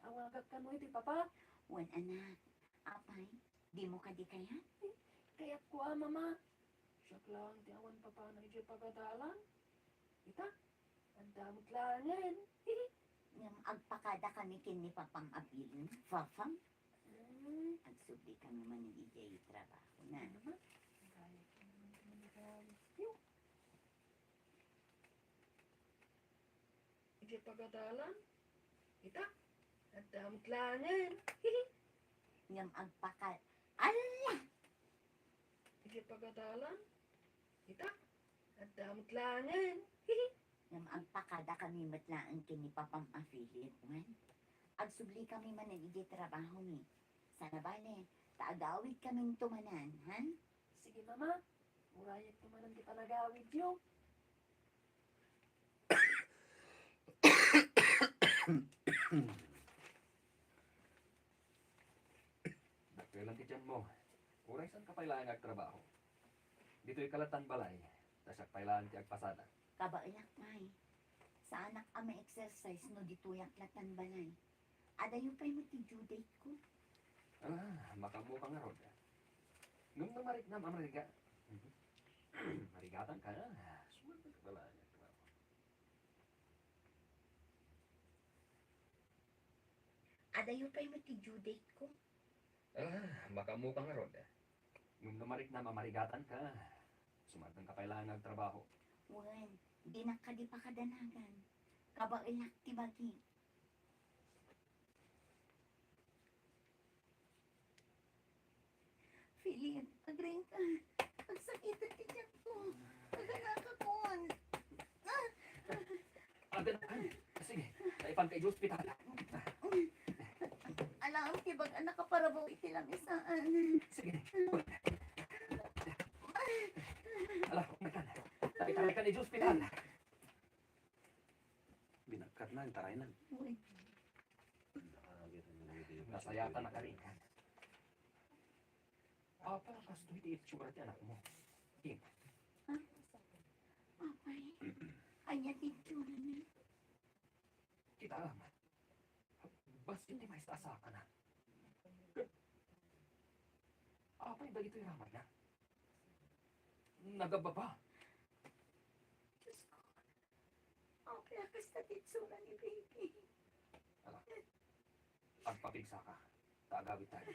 Awagan ka mo iti papa? Wan anak, apay, di mo ka di kayat? Kayat ko mama. Siya lang ti awan papa na iti pagadalan. Ita, ang damot langin. Ngam agpakada kami kin ni Papang Abilin, Fafang. Agsubli kami man ni DJ trabaho na. Iti pagadalan. Ita, ang damot langin. Ngam agpaka... Ala! Iti pagadalan. Ita, ang damot langin. Ngam agpakada kami matlaan kin ni Papang Abilin, man. Agsubli kami man ni DJ trabaho ni. Sana bale, taagawid kaming tumanan, han? Sige mama, murayag tumanan kita nagawid yo. Nagkailan ti dyan mo. Uray saan ka pailaan agtrabaho? Dito'y kalatan balay. Tasak pailaan ti agpasada. Kabaiyak may. Sa anak ama exercise no dituyak latan balay. Adayo pa'y mo ti due date ko. Makamu ka nga rod. Nung namarik na mamariga. Marigatan ka. Sumunod ka pala. Adayo pa'y mo ti due date ko. Makamu ka nga rod. Nung namarik na mamarigatan ka. Sumunod ka pala nagtrabaho. Wan, di na ka di pa kadanagan. Kabaiyak ti bagi. Philip, agring ka. Ang sakit ang tiyak ko. Naganakakon. Agad na. Sige, naipan kay hospital. Alam, tibag anak ka para bawi silang isaan. Sige. Ala, umikan. Naipan ka ni hospital. Binagkat na, taray na. Uy, Nasayatan na ka rin. Apa, kasto iti itsura ti anak mo. apay. Anya titsura na. Kita alam. Bas hindi may stasa ka na. dagito'y ramay na. Nagababa. Diyos ko. Ang lakas na titsura ni baby. Pagpapigsa ka. Tagawit tayo.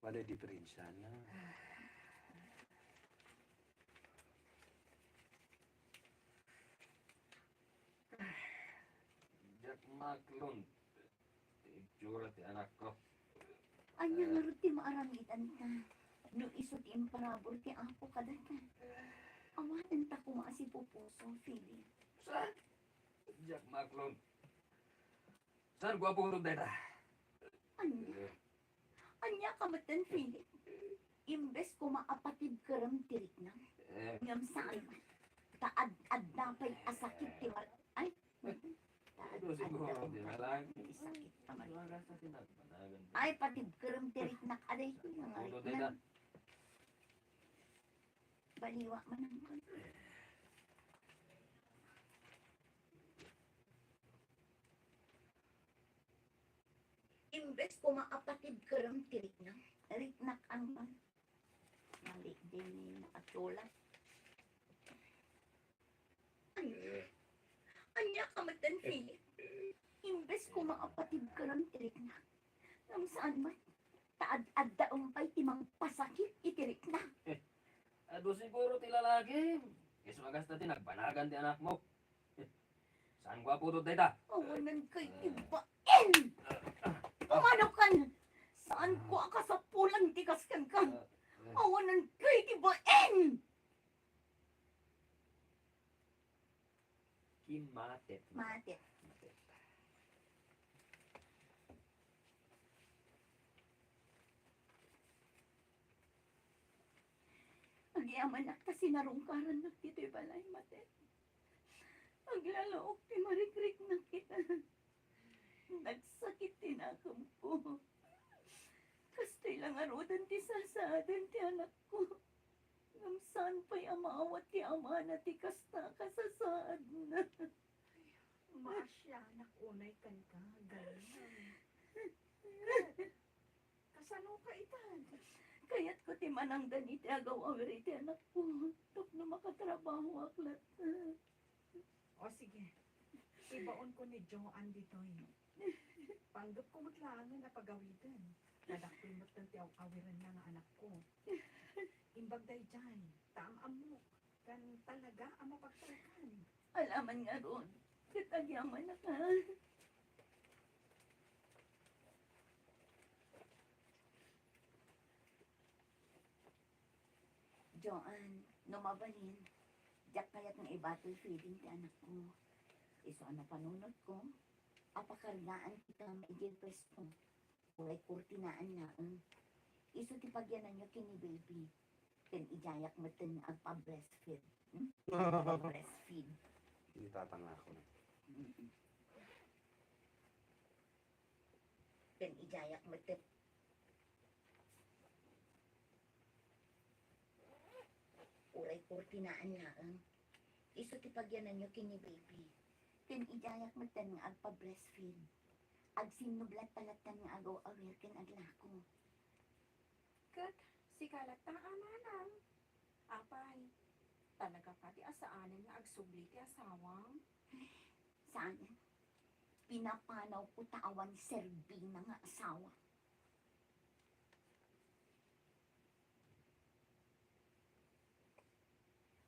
Wala diferensya na. Jack Macklund. Itsura ti anak ko. Anya nga rin ti maaramitan ka. No iso ti imparabor ti apo ka data. Awanan ta kumasi po puso, Philip. Saan? Jack Macklund. Saan gwapo ko deta? Anya? Anya ka matan, Philip? Imbes ko maapatid karam tirik na. Ngam saan man. Taad-ad na pa'y asakit ti mal... Ay! Ano siguro di na lang. Sakit pa man. Wala sa tinagpanagan. Ay, patid karam tirik na kaday ko yung Ulo arit deta. na. Baliwa man ang kan. Imbes ko maapatid karam tirik na. Riknak ang man. Mali din ni nakatulad. Anya ka matan, Philip. Imbes ko maapatid karam tirik na. Nang saan man. Taad-ad daong pa'y timang pasakit itirik na. Ado siguro ti lalaki. Iso agas na tinagbanagan ti anak mo. Saan gwapo to deta? Awanan kay tibain! Umano kan! Saan ko ang kasapulang tikas kan ka? Awanan kay tibain! Kimatet. Mate. Agyaman na kasi narungkaran na kito'y balay mate. Aglalaok ti marikrik na kita. Nagsakit tinakam ko. Kastoy lang arudan ti sasaadan ti anak ko. Ngam saan pa'y amaawat ti ama na ti kasta kasasaad na. Masya, nakunay kan ka. Ganyan. Kasano ka itan? Kaya't ko ti manang daniti agaw awiri ti anak ko. Tok na makatrabaho aklat. O sige, ibaon ko ni Joanne dito'y. Panggap ko maglangan na pagawitan. Nadakpil mo tanti ang awiran na nga anak ko. Imbag day dyan, taam mo. Kan talaga ang mapagtalakan. Alaman nga ron. Kitagyaman na ka. Joanne, numabalin. Diyak kaya't ng ibato'y feeding ti anak ko. Iso ano panunod ko? Apakargaan kita maigil pwesto. Kulay kurtinaan na. Iso ti pagyanan nyo kini baby. Ken ijayak mo tin agpa-breastfeed. Breastfeed. Hindi tatanga ako na. Ken ijayak mo tin kulay kurtinaan na. Iso ti pagyanan nyo kini baby. Ken ijayak mo tin nga agpa-breastfeed. Ag sinublat talatan nga agaw awir ken aglako. Kat, si kalata amanang. Apay, talaga ka ti asaanin nga agsubli ti asawang. Saan? Pinapanaw ko tawan serbi na nga asawa.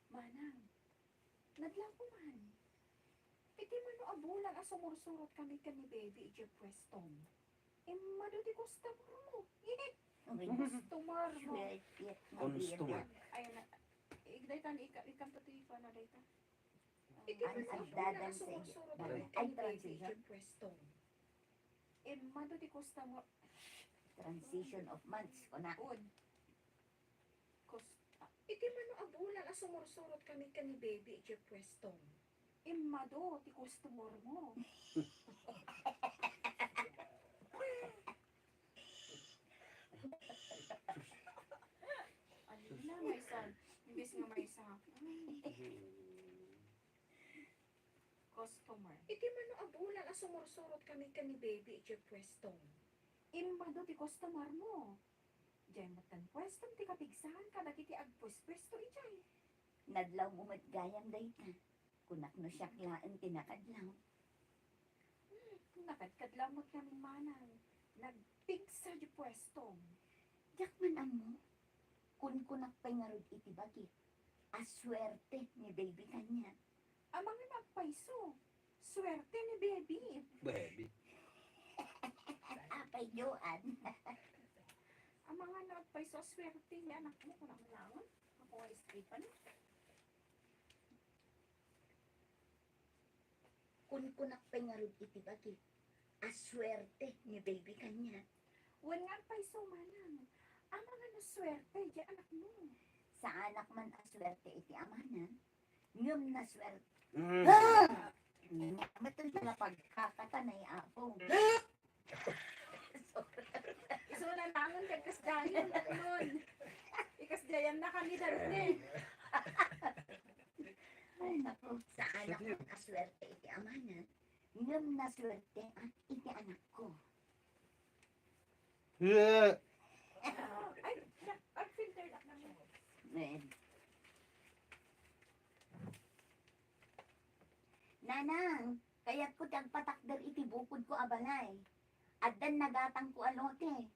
Manang, nadlang ko man. Iti man no abulan sumursurot kami ka ni baby iti pwestong. Mado di customer mo. Okay. Customer mo. Sweet, Consumer. Ay, igdaytan, ikam pati pa na dayta. Iti man no abulan sumursurot Ay, kami ka ni baby transition. iti pwestong. Mado di customer. Transition of months ko na. Ud. Iti man no abulan sumursurot kami ka ni baby iti pwestong. Mado ti customer mo. Ano na, may isa. Imbis nga may isa. Customer. Iti man no abulan sumursurot kami ka ni baby iti pwestong. Imbado ti customer mo. Diyan matan pwesto ti kapigsahan ka dagiti agpwesto ijay. Nadlaw mo matgayam dayta. Kunak no siya klaan tinakadlaw. Nakadkadlamot kaming manang. Nagpigsa di pwesto. Jak man amo. Kun kunak pa'y nga rod iti bagit. Aswerte ni baby kanya. Ang mga nagpaiso. Swerte ni baby. Baby. Apay doan. Ang mga nagpaiso swerte ni anak mo kung naman. Ako ay straight pa na. Kun kunak pa'y nga rod iti bagit. Aswerte ni baby kanya. Wan nga paiso manang. Ang mga naswerte di anak mo. Sa anak man aswerte iti amanan. Ngam na swerte. Mm. Matun na pagkakatanay ako. Iso na langan kag kasdayan nun. Ikasdayan na kami darte. Ay, naku, sa anak ko aswerte iti amanan. Ngam na swerte at iti anak ko. Ay, filter na naman. Well. Nanang, kaya't ko tagpatakder iti bukod ko abalay. Addan nagatang ko alote.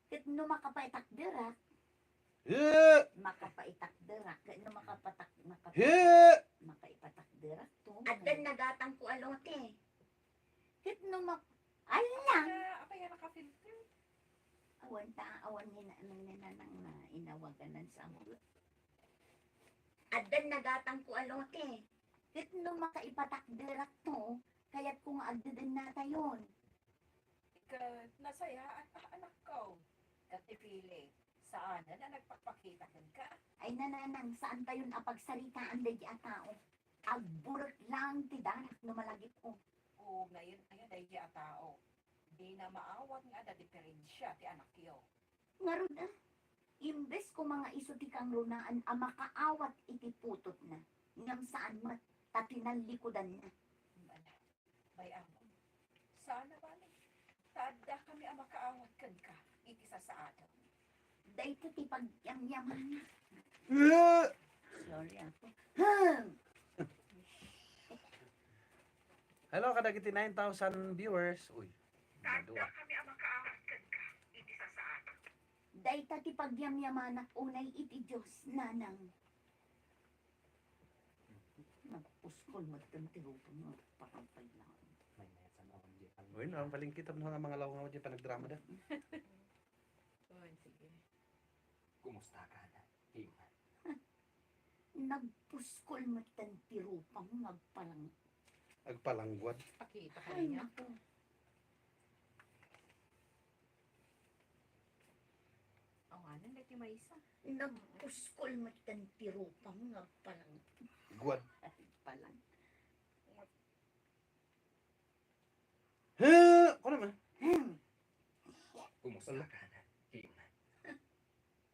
Kat no makapaitakderak, makapaitakderak. Kat no makaipatakderak to. Addan nagatang ko alote. Kat no alang! Apa yan naka-filter? Awan ni nanang na inawaganan sa mga. Addan nagatang ko alote. Kat no makaipatakderak to, kaya't kung agdadan nata yun. Nasaya at anak ko. Katipili. Saan na nagpapakita ka? Ay nananang, saan tayon apagsalitaan da di a tao? Agburak lang ti danak no malagip ko. O ngayon ayan ay a tao. Di na maawat nga da diferensya ti anak yo. Ngarod ah, imbes ko mga iso ti kang runaan a makaawat iti putot na. Ngam saan mat, tatinan likodan na. Bayang. Sana ba ni? Tada kami ang makaawat kan ka. Ikisa sa ato. Dahito ti pagyamyaman na. Sorry ako. Hello, kadagiti 9,000 viewers. Uy, madua. kami ang makaawat kan ka. Itisa sa ato. Dahito ti pagyamyaman at unay iti Diyos nanang. Nagpuskol magtantiro po nga pakampay lang. Uy, naman paling kita mo nga mga lawangaw dyan panagdrama da. Sige. Kumusta ka na? Him. Nagpuskol magtantiro pang magpalang. Agpalangguad. Pakita ka Ay niya. naku. Ang ano, nagti may isa. Nagpuskol magtantiro pang magpalang. Guad. Palang. Ako naman. Kumusta ka na? Him.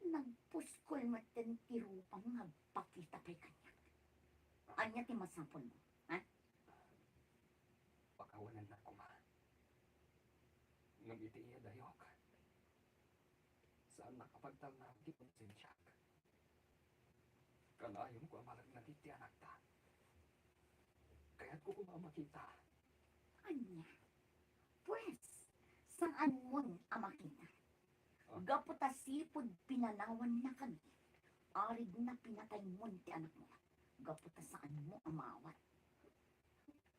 Nagpuskol magtantiro pang magpakita kay kanya. Anya ti masapon mo? Pakawanan na kuma. Ngam iti iya dayok. Saan nakapagtal na di konsensyak. Kalayon ko ang malagnag iti anak ta. Kaya't ko kumamakita. Anya? Pues, saan mo ang makita? Gaputa sipod pinanawan na kami. Arid na pinatay mo ti anak mo. Gaputa saan mo amawat.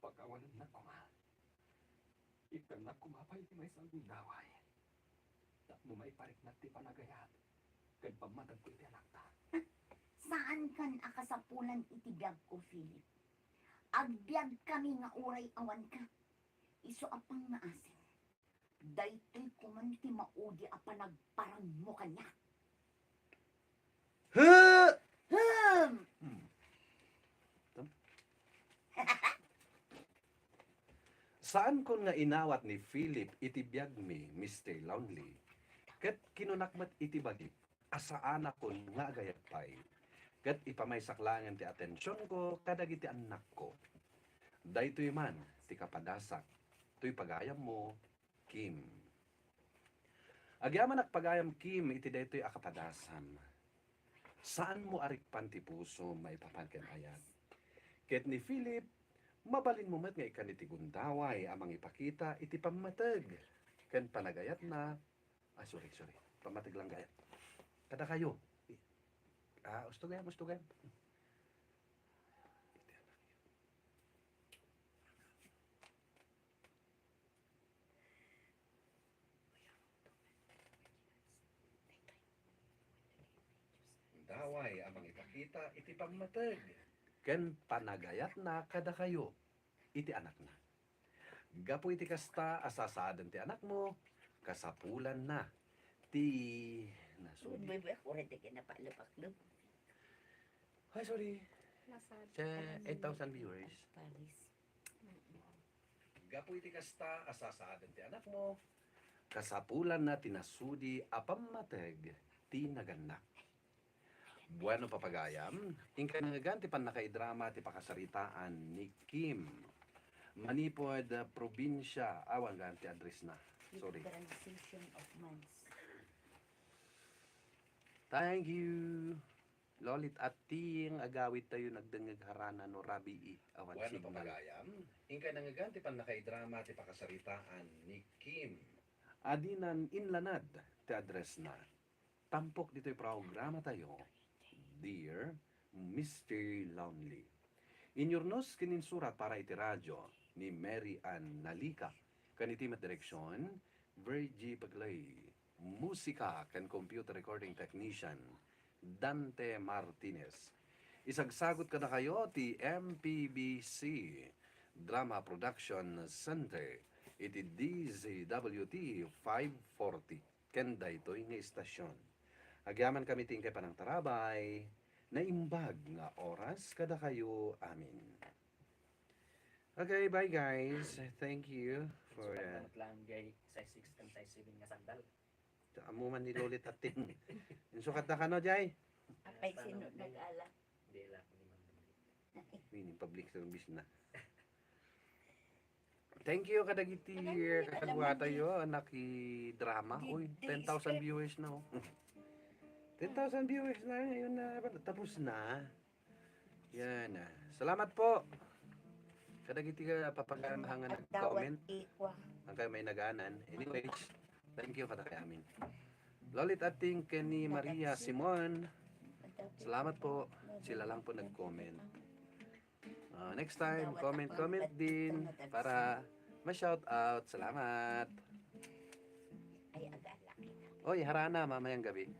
Pagkawanan na kuma. Ikan na kumapay ti may salbong daway. Tapno may parik na ti panagayat. Kan pamatag ko iti anak ta. Saan kan akasapulan iti biyag ko, Philip? Agbyag kami nga uray awan ka. Iso apang nga asin. Daytoy kuman ti maudi a panagparang mo kanya. Saan kon nga inawat ni Philip iti biyag mi, Mr. Lonely? Kat kinunakmat iti bagit, asaan kon nga agayat pay. Kat ipamaysaklangan ti atensyon ko, kadag iti anak ko. Daytoy man, ti kapadasak, to'y pagayam mo, Kim. Agyaman pagayam Kim, iti daytoy akapadasan. Saan mo arik panti puso may papanken ayat? Ket ni Philip, mabalin mo mat nga ikan iti gundaway amang ipakita iti pamatag. Ken panagayat na, sorry, pamatag lang gayat. Kada kayo. Ustugayam. Daway amang ipakita iti pagmatag. Ken panagayat na kada kayo iti anak na. Gapo iti kasta asasaadan ti anak mo, kasapulan na. Ti nasudi. Bebe, ako rin di kinapalapaklo. Ay, sorry. Sa 8,000 viewers. Paris. Gapo iti kasta asasaadan ti anak mo, kasapulan na tinasudi apammateg ti naganak. Bueno papagayam, ingka nangagan ti panakaidrama ti pakasaritaan ni Kim. Manipod probinsya, awan gan ti address na. Sorry. Transition of months. Thank you. Lolit at ting agawit tayo nagdangag harana no rabi awan bueno, signal. Papagayam, ingka nangagan ti panakaidrama ti pakasaritaan ni Kim. Adinan inlanad ti address na. Tampok dito'y programa tayo. Dear Mr. Lonely. Inyornos kininsurat para iti radyo ni Mary Ann Nalika. Kanitimat direksyon, Virgie Paglay. Musika kan computer recording technician, Dante Martinez. Isagsagot ka na kayo ti MPBC Drama Production Center. Iti DZWT 540. Kenda ito'y nga istasyon. Agyaman kami tingkay panang tarabay, na imbag nga oras kada kayo amin. Okay, bye guys. Thank you for lang gay size 6 and size 7 nga sandal. amuman ni Lolit at Ting. Insukat na ka no, Jay? Apay sino nag-ala. Hindi lang ni Ma'am. Meaning public service na. Thank you kadagiti kakagwa tayo anak drama. Uy, 10,000 viewers na oh. 10,000 viewers na yun na tapos na. Yan na. Salamat po. Kadagiti ka papagamahangan nag-comment. Ang kayo may naganan. Anyways, thank you kada kay amin. Lolit ating ni Maria Simon. Salamat po. Sila lang po nag-comment. Next time, comment din para ma-shout out. Salamat. Ay, agala. Oy, harana mamayang gabi.